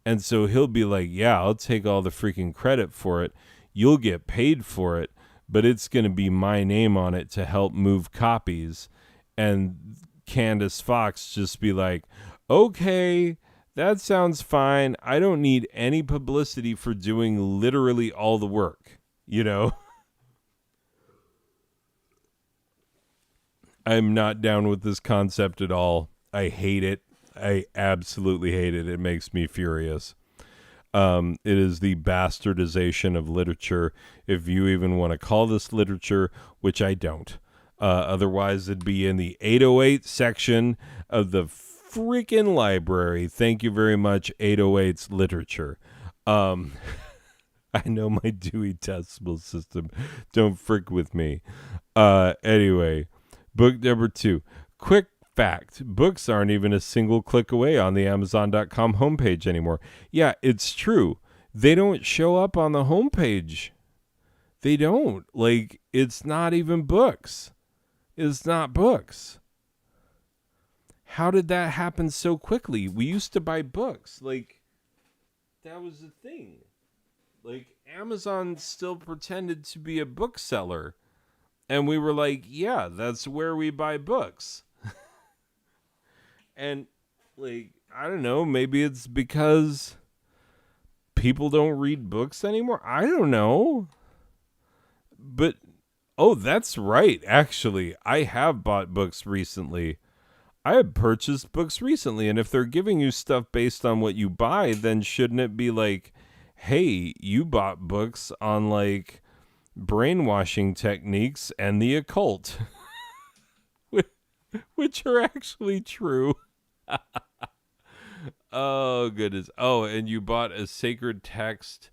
And so he'll be like, yeah, I'll take all the freaking credit for it. You'll get paid for it, but it's going to be my name on it to help move copies. And Candace Fox just be like, okay, that sounds fine. I don't need any publicity for doing literally all the work, I'm not down with this concept at all. I hate it. I absolutely hate it. It makes me furious. It is the bastardization of literature, if you even want to call this literature, which I don't. Otherwise, it'd be in the 808 section of the freaking library. Thank you very much, 808's literature. I know my Dewey Decimal System. Don't frick with me. Anyway, book number 2. Quick fact, books aren't even a single click away on the Amazon.com homepage anymore. Yeah, it's true. They don't show up on the homepage. They don't. It's not even books. It's not books. How did that happen so quickly? We used to buy books. That was the thing. Amazon still pretended to be a bookseller. And we were like, yeah, that's where we buy books. And, I don't know, maybe it's because people don't read books anymore. I don't know. But, oh, that's right. Actually, I have bought books recently. I have purchased books recently. And if they're giving you stuff based on what you buy, then shouldn't it be like, hey, you bought books on, brainwashing techniques and the occult? Which are actually true. Oh, goodness. Oh, and you bought a sacred text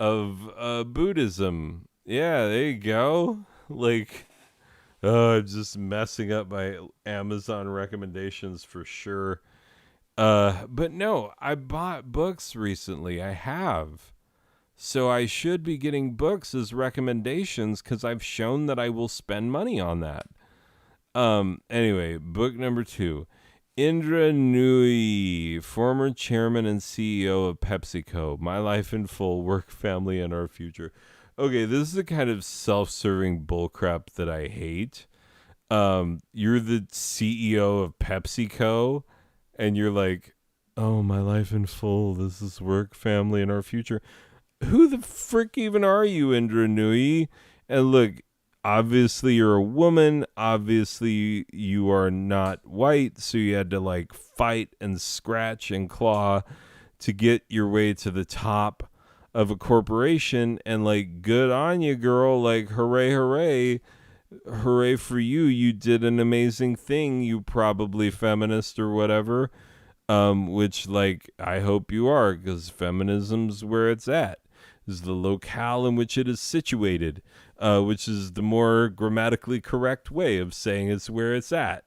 of Buddhism. Yeah, there you go. Like, oh, I'm just messing up my Amazon recommendations for sure. But no, I bought books recently. I have. So I should be getting books as recommendations because I've shown that I will spend money on that. Anyway, book number 2. Indra Nooyi, former chairman and CEO of PepsiCo. My Life in Full, Work, Family, and Our Future. Okay, this is the kind of self-serving bullcrap that I hate. You're the CEO of PepsiCo, and you're like, oh, my life in full. This is work, family, and our future. Who the frick even are you, Indra Nooyi? And look, obviously you're a woman. Obviously you are not white, so you had to like fight and scratch and claw to get your way to the top of a corporation. And like, good on you, girl. Like, hooray, hooray. Hooray for you. You did an amazing thing, you probably feminist or whatever. Which like I hope you are, because feminism's where it's at. Is the locale in which it is situated, which is the more grammatically correct way of saying it's where it's at.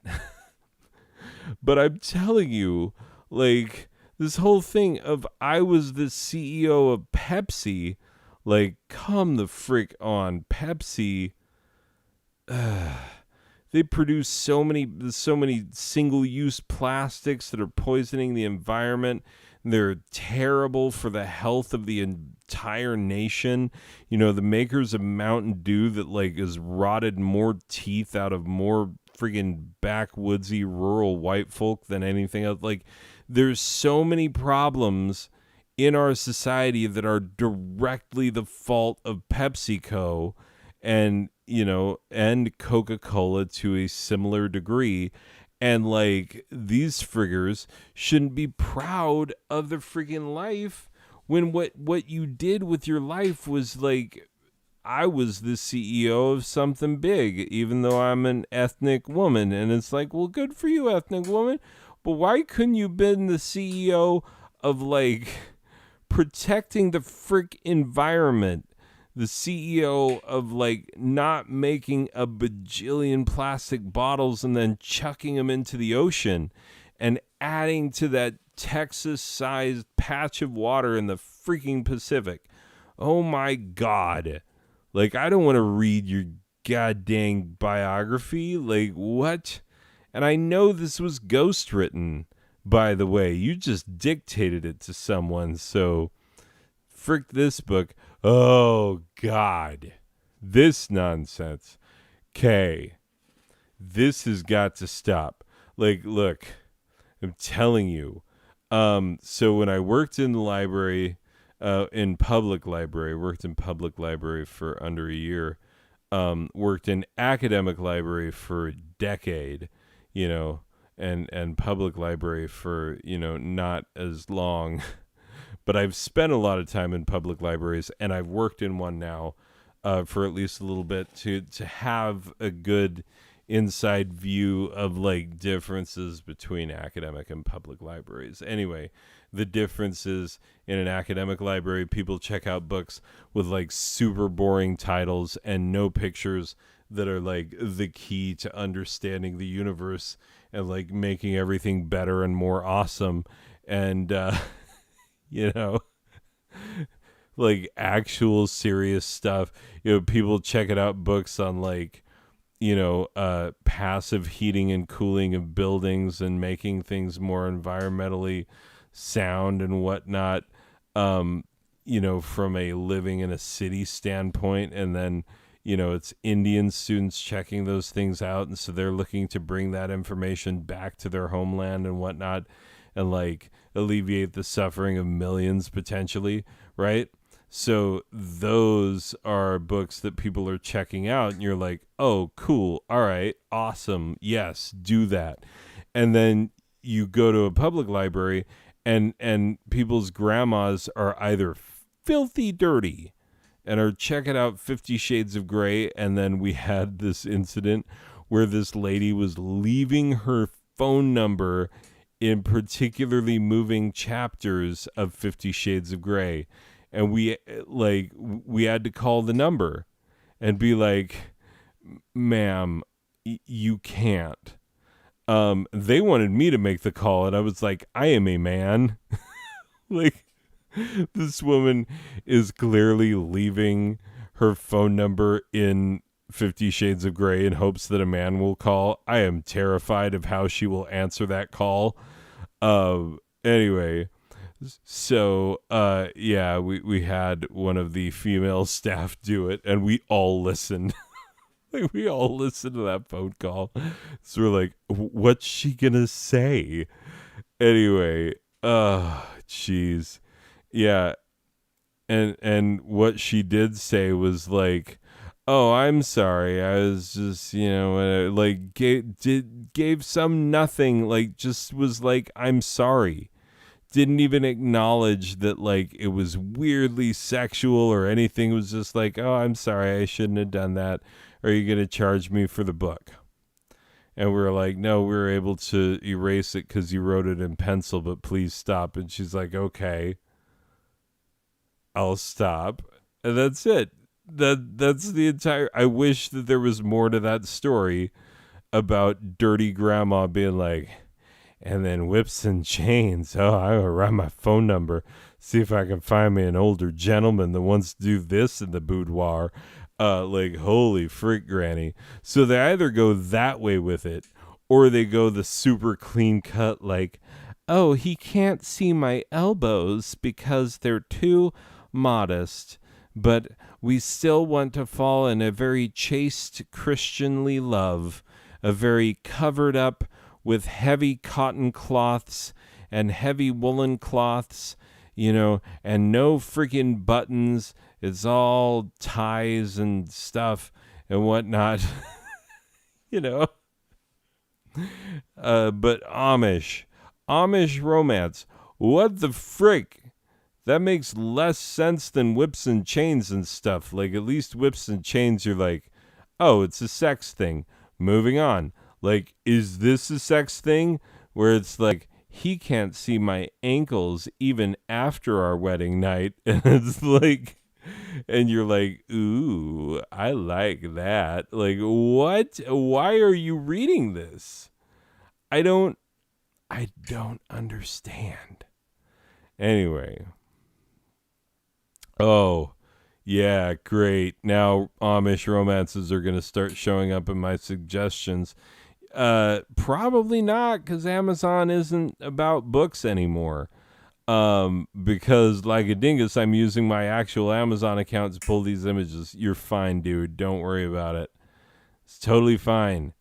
But I'm telling you, like, this whole thing of I was the CEO of Pepsi, like, come the frick on, Pepsi. They produce so many single-use plastics that are poisoning the environment. They're terrible for the health of the entire nation. You know, the makers of Mountain Dew that like has rotted more teeth out of more friggin' backwoodsy rural white folk than anything else. Like, there's so many problems in our society that are directly the fault of PepsiCo and, you know, and Coca-Cola to a similar degree. And like, these friggers shouldn't be proud of their friggin' life when what you did with your life was like, I was the CEO of something big, even though I'm an ethnic woman. And it's like, well, good for you, ethnic woman. But why couldn't you been the CEO of like protecting the frick environment? The CEO of like not making a bajillion plastic bottles and then chucking them into the ocean and adding to that Texas-sized patch of water in the freaking Pacific. Oh my God. Like, I don't want to read your goddamn biography. Like, what? And I know this was ghost written, by the way. You just dictated it to someone, so frick this book. Oh, God. This nonsense. Okay. This has got to stop. Like, look, I'm telling you. So when I worked in the library, worked in public library for under a year, worked in academic library for a decade, you know, and public library for, you know, not as long. But I've spent a lot of time in public libraries, and I've worked in one now for at least a little bit to have a good inside view of like differences between academic and public libraries. Anyway, the differences in an academic library, people check out books with like super boring titles and no pictures that are like the key to understanding the universe and like making everything better and more awesome. And, you know, like actual serious stuff. You know, people checking out books on like, you know, passive heating and cooling of buildings and making things more environmentally sound and whatnot, you know, from a living in a city standpoint. And then, you know, it's Indian students checking those things out. And so they're looking to bring that information back to their homeland and whatnot and like alleviate the suffering of millions potentially, right? So those are books that people are checking out and you're like, oh, cool. All right. Awesome. Yes, do that. And then you go to a public library and people's grandmas are either filthy dirty and are checking out 50 Shades of Grey. And then we had this incident where this lady was leaving her phone number in particularly moving chapters of 50 Shades of Grey. And we had to call the number and be like, ma'am, you can't. They wanted me to make the call, and I was like, I am a man. Like, this woman is clearly leaving her phone number in 50 Shades of Grey in hopes that a man will call. I am terrified of how she will answer that call. Anyway, so yeah, we had one of the female staff do it, and we all listened. Like, we all listened to that phone call. So we're like, what's she gonna say? Anyway, jeez. Yeah. And what she did say was like, oh, I'm sorry. I was just, like gave some nothing, like just was like, I'm sorry. Didn't even acknowledge that like it was weirdly sexual or anything. It was just like, oh, I'm sorry. I shouldn't have done that. Are you going to charge me for the book? And we were like, no, we were able to erase it because you wrote it in pencil, but please stop. And she's like, okay, I'll stop. And that's it. That's the entire. I wish that there was more to that story about dirty grandma being like, and then whips and chains. Oh, I will write my phone number, see if I can find me an older gentleman that wants to do this in the boudoir. Like, holy frick, Granny. So they either go that way with it, or they go the super clean cut, like, oh, he can't see my elbows because they're too modest, but we still want to fall in a very chaste Christianly love, a very covered up with heavy cotton cloths and heavy woolen cloths, and no freaking buttons. It's all ties and stuff and whatnot, But Amish romance, what the frick? That makes less sense than whips and chains and stuff. Like, at least whips and chains, you're like, oh, it's a sex thing. Moving on. Like, is this a sex thing where it's like, he can't see my ankles even after our wedding night? And it's like, and you're like, ooh, I like that. Like, what? Why are you reading this? I don't understand. Anyway. Oh, yeah, great. Now Amish romances are going to start showing up in my suggestions. Probably not, because Amazon isn't about books anymore. Because like a dingus, I'm using my actual Amazon account to pull these images. You're fine, dude. Don't worry about it. It's totally fine.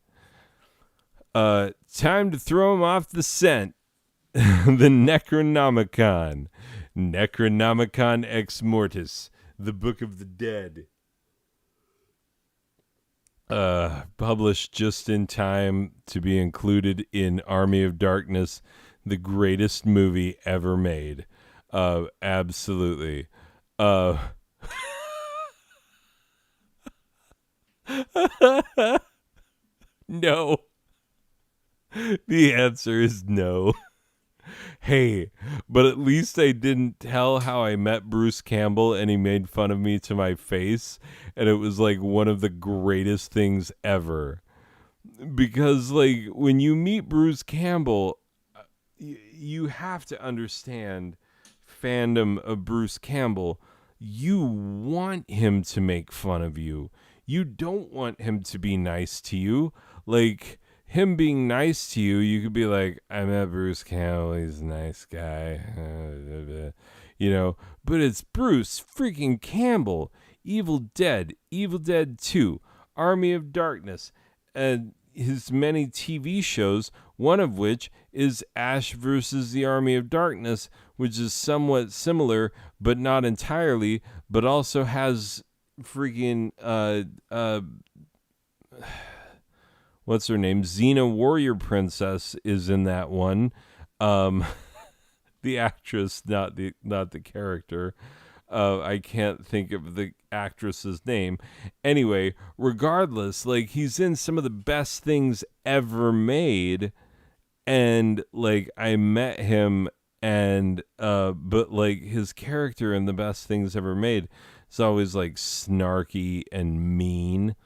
Time to throw him off the scent. The Necronomicon. Necronomicon Ex Mortis, the Book of the Dead. Published just in time to be included in Army of Darkness, the greatest movie ever made. Absolutely. No. The answer is no. Hey, but at least I didn't tell how I met Bruce Campbell and he made fun of me to my face, and it was like one of the greatest things ever. Because like when you meet Bruce Campbell, you have to understand fandom of Bruce Campbell. You want him to make fun of you. You don't want him to be nice to you. Like, him being nice to you, you could be like, I met Bruce Campbell, he's a nice guy, but it's Bruce freaking Campbell. Evil Dead 2, Army of Darkness, and his many TV shows, one of which is Ash versus the Army of Darkness, which is somewhat similar, but not entirely, but also has freaking, what's her name? Xena Warrior Princess is in that one. The actress, not the character. I can't think of the actress's name. Anyway, regardless, like, he's in some of the best things ever made, And like I met him, and but like his character in the best things ever made is always like snarky and mean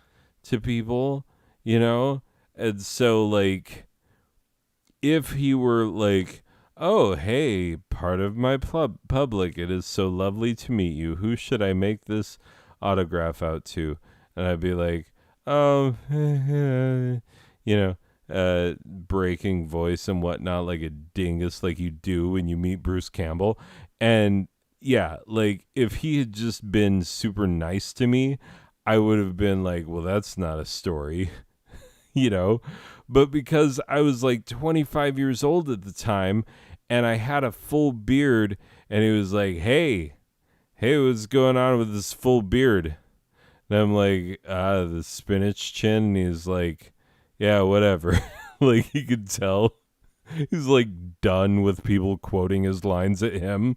to people, you know? And so like if he were like, "Oh, hey, part of my public, it is so lovely to meet you. Who should I make this autograph out to?" And I'd be like, "Oh, you know, breaking voice and whatnot, like a dingus, like you do when you meet Bruce Campbell." And yeah, like if he had just been super nice to me, I would have been like, "Well, that's not a story." you know, but because I was like 25 years old at the time and I had a full beard, and he was like, hey, what's going on with this full beard? And I'm like, the spinach chin. And he's like, yeah, whatever. Like you could tell he's like done with people quoting his lines at him.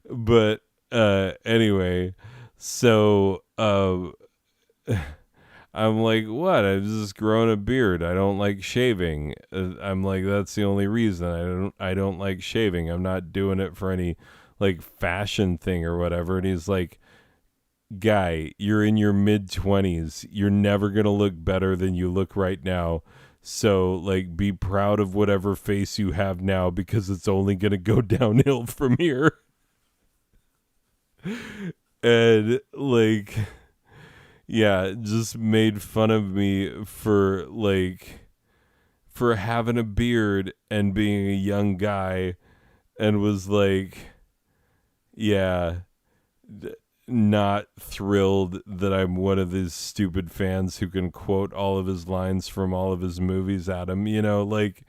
But anyway, so I'm like, what? I've just grown a beard. I don't like shaving. I'm like, that's the only reason. I don't like shaving. I'm not doing it for any like fashion thing or whatever. And he's like, guy, you're in your mid-20s. You're never going to look better than you look right now. So like be proud of whatever face you have now, because it's only going to go downhill from here. And like, yeah, just made fun of me for having a beard and being a young guy, and was like, yeah, not thrilled that I'm one of these stupid fans who can quote all of his lines from all of his movies at him, like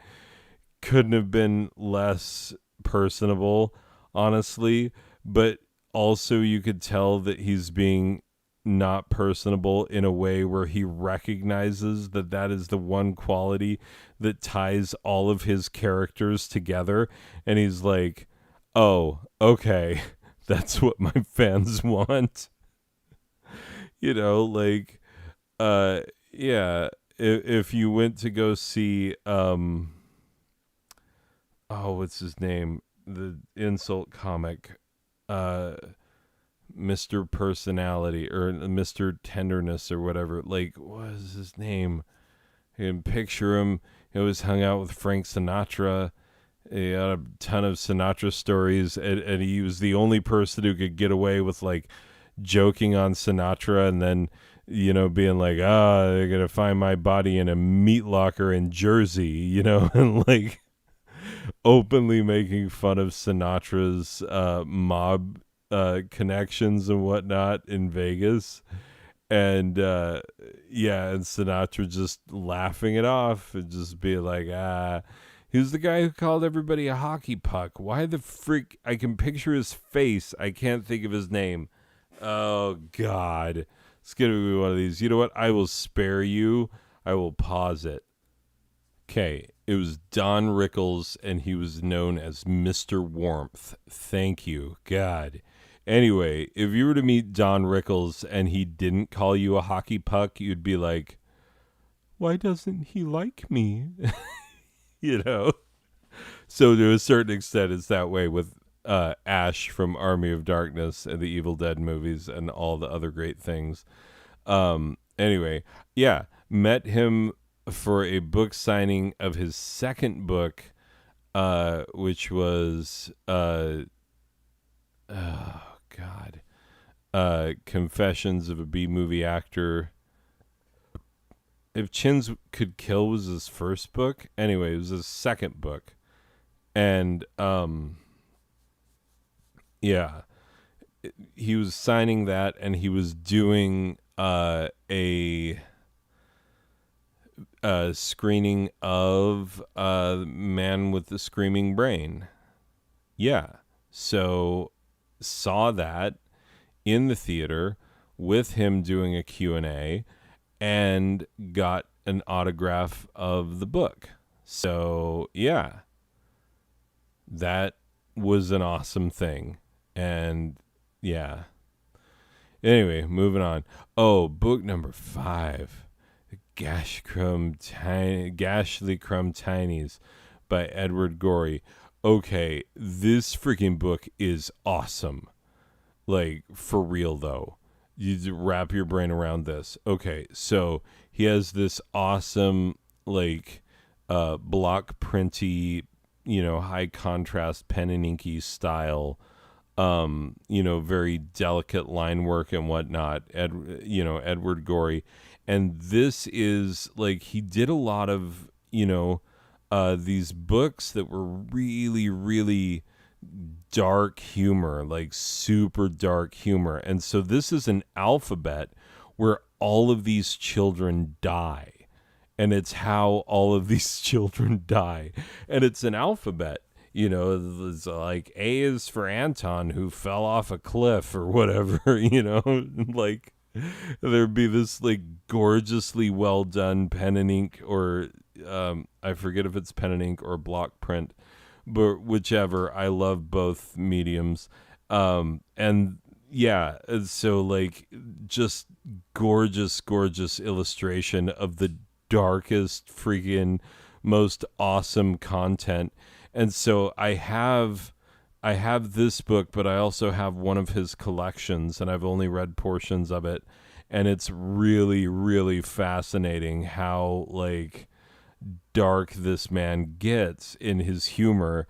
couldn't have been less personable, honestly. But also you could tell that he's being not personable in a way where he recognizes that that is the one quality that ties all of his characters together. And he's like, oh, okay, that's what my fans want. Like, yeah, if you went to go see, what's his name? The insult comic, Mr. Personality or Mr. Tenderness or whatever. Like, what is his name? You can picture him. He always hung out with Frank Sinatra. He had a ton of Sinatra stories, and he was the only person who could get away with like joking on Sinatra, and then being like, they're gonna find my body in a meat locker in Jersey, and like openly making fun of Sinatra's mob connections and whatnot in Vegas. And and Sinatra just laughing it off and just being like, he's the guy who called everybody a hockey puck. Why the freak? I can picture his face. I can't think of his name. Oh, God. It's going to be one of these. You know what? I will spare you. I will pause it. Okay. It was Don Rickles, and he was known as Mr. Warmth. Thank you. God. Anyway, if you were to meet Don Rickles and he didn't call you a hockey puck, you'd be like, why doesn't he like me? So to a certain extent, it's that way with Ash from Army of Darkness and the Evil Dead movies and all the other great things. Anyway, yeah, met him for a book signing of his second book, which was Confessions of a B-movie Actor. If Chins Could Kill was his first book. Anyway, it was his second book. And he was signing that, and he was doing a screening of Man with the Screaming Brain. Yeah. So saw that in the theater with him doing a Q&A, and got an autograph of the book. So, yeah, that was an awesome thing. And, yeah. Anyway, moving on. Oh, book number 5. Gashly Crumb Tinies by Edward Gorey. Okay, this freaking book is awesome. Like, for real, though. You wrap your brain around this. Okay, so he has this awesome, like, block printy, high contrast pen and inky style, very delicate line work and whatnot. Edward Gorey. And this is like, he did a lot of, these books that were really, really dark humor, like super dark humor. And so this is an alphabet where all of these children die. And it's how all of these children die. And it's an alphabet. It's like A is for Anton, who fell off a cliff or whatever, like there'd be this like gorgeously well done pen and ink, or I forget if it's pen and ink or block print, but whichever. I love both mediums. And yeah, so like just gorgeous illustration of the darkest freaking most awesome content. And so I have this book, but I also have one of his collections, and I've only read portions of it, and it's really, really fascinating how like dark this man gets in his humor,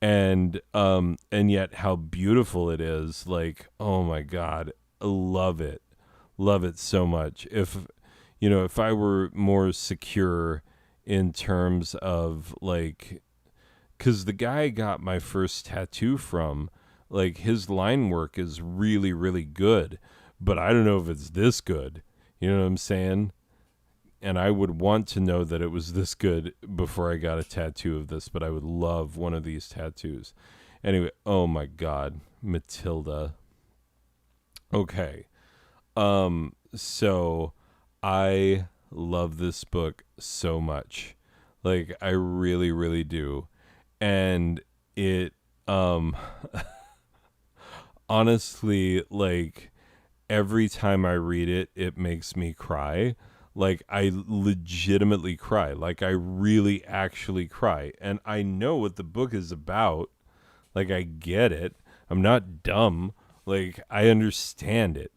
and yet how beautiful it is. Like, oh my God, I love it so much. If I were more secure in terms of like, because the guy I got my first tattoo from, like, his line work is really, really good, but I don't know if it's this good. You know what I'm saying? And I would want to know that it was this good before I got a tattoo of this, but I would love one of these tattoos. Anyway, oh my God, Matilda. Okay. So I love this book so much. Like, I really, really do. And it, honestly, like, every time I read it, it makes me cry. Like, I legitimately cry. Like, I really actually cry. And I know what the book is about. Like, I get it. I'm not dumb. Like, I understand it.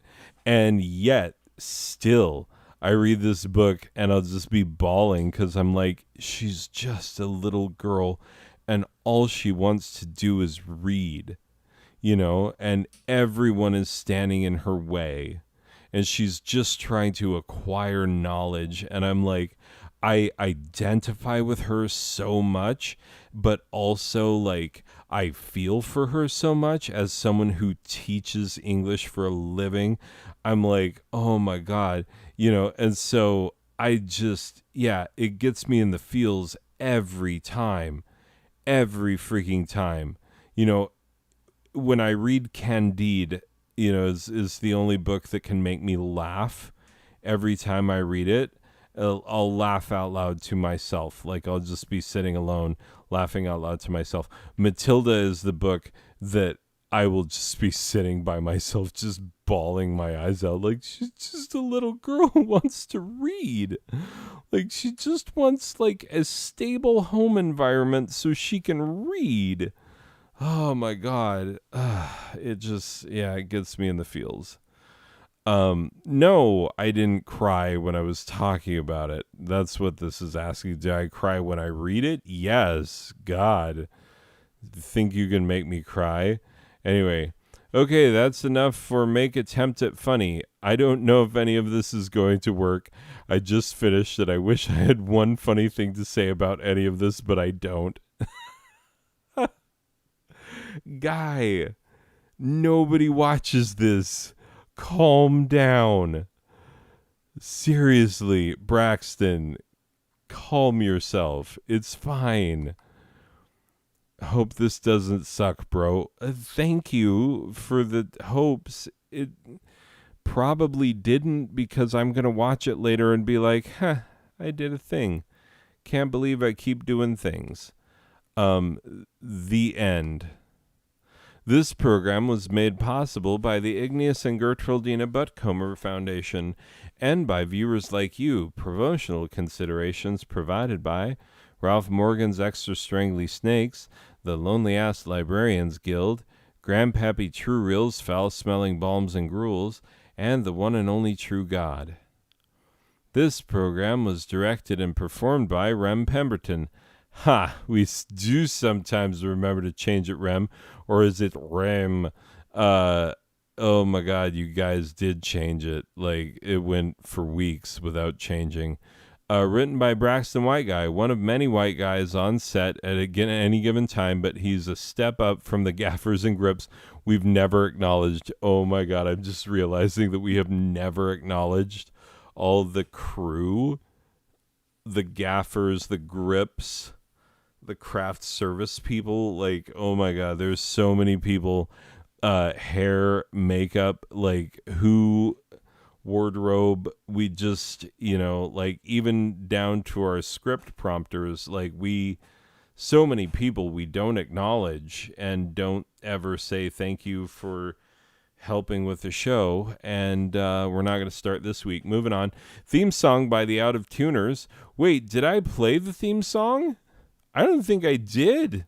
And yet, still, I read this book and I'll just be bawling because I'm like, she's just a little girl and all she wants to do is read, and everyone is standing in her way and she's just trying to acquire knowledge. And I'm like, I identify with her so much, but also like I feel for her so much as someone who teaches English for a living. I'm like, oh my God, and so I just, yeah, it gets me in the feels every freaking time. When I read Candide, is the only book that can make me laugh every time I read it. I'll laugh out loud to myself. Like, I'll just be sitting alone laughing out loud to myself. Matilda is the book that I will just be sitting by myself, just bawling my eyes out. Like, she's just a little girl who wants to read. Like, she just wants like a stable home environment so she can read. Oh my God. It just, yeah, it gets me in the feels. No, I didn't cry when I was talking about it. That's what this is asking. Did I cry when I read it? Yes. God. Think you can make me cry? Anyway, okay, that's enough for Make Attempt at Funny. I don't know if any of this is going to work. I just finished it. I wish I had one funny thing to say about any of this, but I don't. Guy, nobody watches this. Calm down. Seriously, Braxton, calm yourself. It's fine. Hope this doesn't suck, bro. Thank you for the hopes. It probably didn't, because I'm going to watch it later and be like, I did a thing. Can't believe I keep doing things. The end. This program was made possible by the Igneous and Gertruldina Buttcomer Foundation and by viewers like you. Promotional considerations provided by Ralph Morgan's Extra Strangly Snakes, the Lonely Ass Librarians Guild, Grandpappy True Reels Foul-Smelling Balms and Gruels, and the one and only True God. This program was directed and performed by Rem Pemberton. Ha! We do sometimes remember to change it, Rem. Or is it Rem? Oh my God, you guys did change it. Like, it went for weeks without changing. Written by Braxton White Guy, one of many white guys on set at any given time, but he's a step up from the gaffers and grips we've never acknowledged. Oh my God, I'm just realizing that we have never acknowledged all the crew, the gaffers, the grips, the craft service people. Like, oh my God, there's so many people, hair, makeup, like who, wardrobe, we just, like even down to our script prompters, like so many people we don't acknowledge and don't ever say thank you for helping with the show. And we're not going to start this week. Moving on. Theme song by the Out of Tuners. Wait, did I play the theme song? I don't think I did.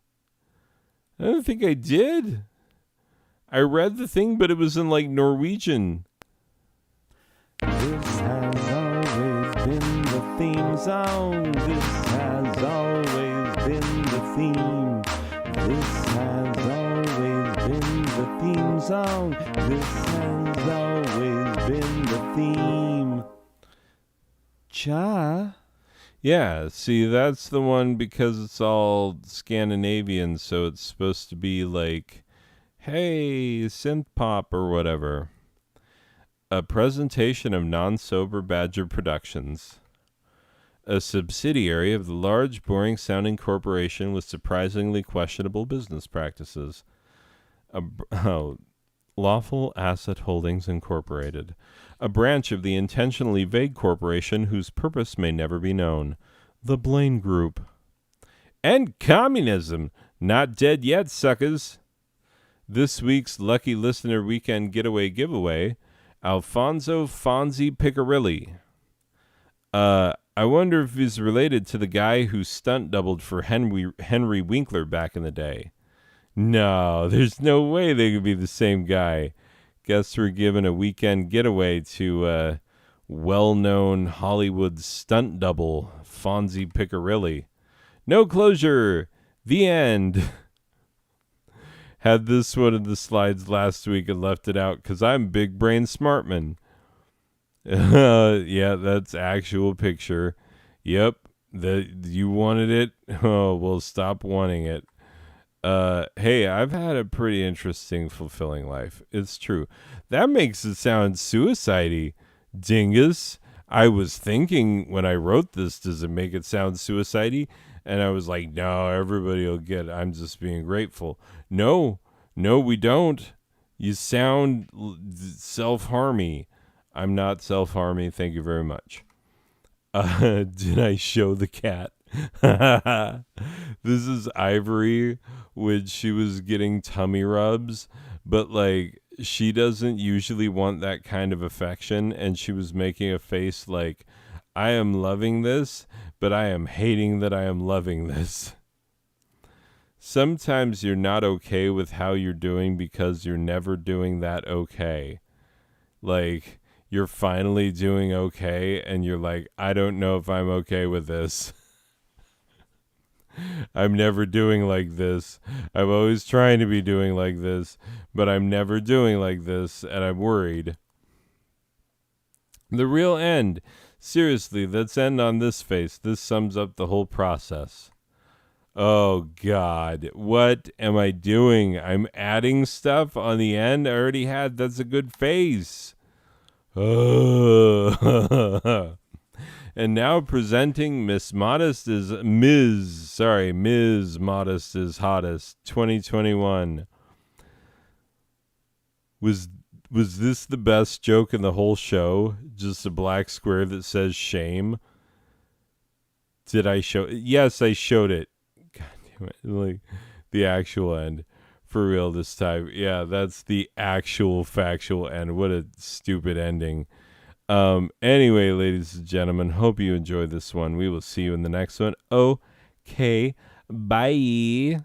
I read the thing, but it was in like Norwegian. This has always been the theme song. This has always been the theme. This has always been the theme song. This has always been the theme. Cha. Yeah, see, that's the one because it's all Scandinavian, so it's supposed to be like, hey, synth pop or whatever. A presentation of Non-Sober Badger Productions, a subsidiary of the large, boring-sounding corporation with surprisingly questionable business practices. Lawful Asset Holdings Incorporated, a branch of the intentionally vague corporation whose purpose may never be known, the Blaine Group. And communism, not dead yet, suckers. This week's Lucky Listener Weekend Getaway giveaway, Alfonso Fonzie Piccirilli. I wonder if he's related to the guy who stunt doubled for Henry Winkler back in the day. No, there's no way they could be the same guy. Guess we're giving a weekend getaway to well-known Hollywood stunt double, Fonzie Piccirilli. No closure. The end. Had this one in the slides last week and left it out because I'm Big Brain Smartman. Yeah, that's actual picture. Yep, you wanted it. Oh, well, stop wanting it. Hey, I've had a pretty interesting, fulfilling life. It's true. That makes it sound suicide-y, dingus. I was thinking when I wrote this, does it make it sound suicide-y? And I was like, no, everybody will get it. I'm just being grateful. No, we don't. You sound self-harmy. I'm not self-harming. Thank you very much. Did I show the cat? This is Ivory, when she was getting tummy rubs, but like she doesn't usually want that kind of affection, and she was making a face like, I am loving this, but I am hating that I am loving this. Sometimes you're not okay with how you're doing because you're never doing that okay. Like, you're finally doing okay, and you're like, I don't know if I'm okay with this. I'm never doing like this. I'm always trying to be doing like this, but I'm never doing like this, and I'm worried. The real end. Seriously, let's end on this face. This sums up the whole process. Oh, God. What am I doing? I'm adding stuff on the end I already had. That's a good face. Oh. And now presenting Ms. Modest is Hottest 2021. Was this the best joke in the whole show? Just a black square that says shame? Did I show it? Yes, I showed it. God damn it. Like the actual end. for real this time. Yeah, that's the actual factual end. What a stupid ending. Anyway, ladies and gentlemen, hope you enjoyed this one. We will see you in the next one. Okay, bye.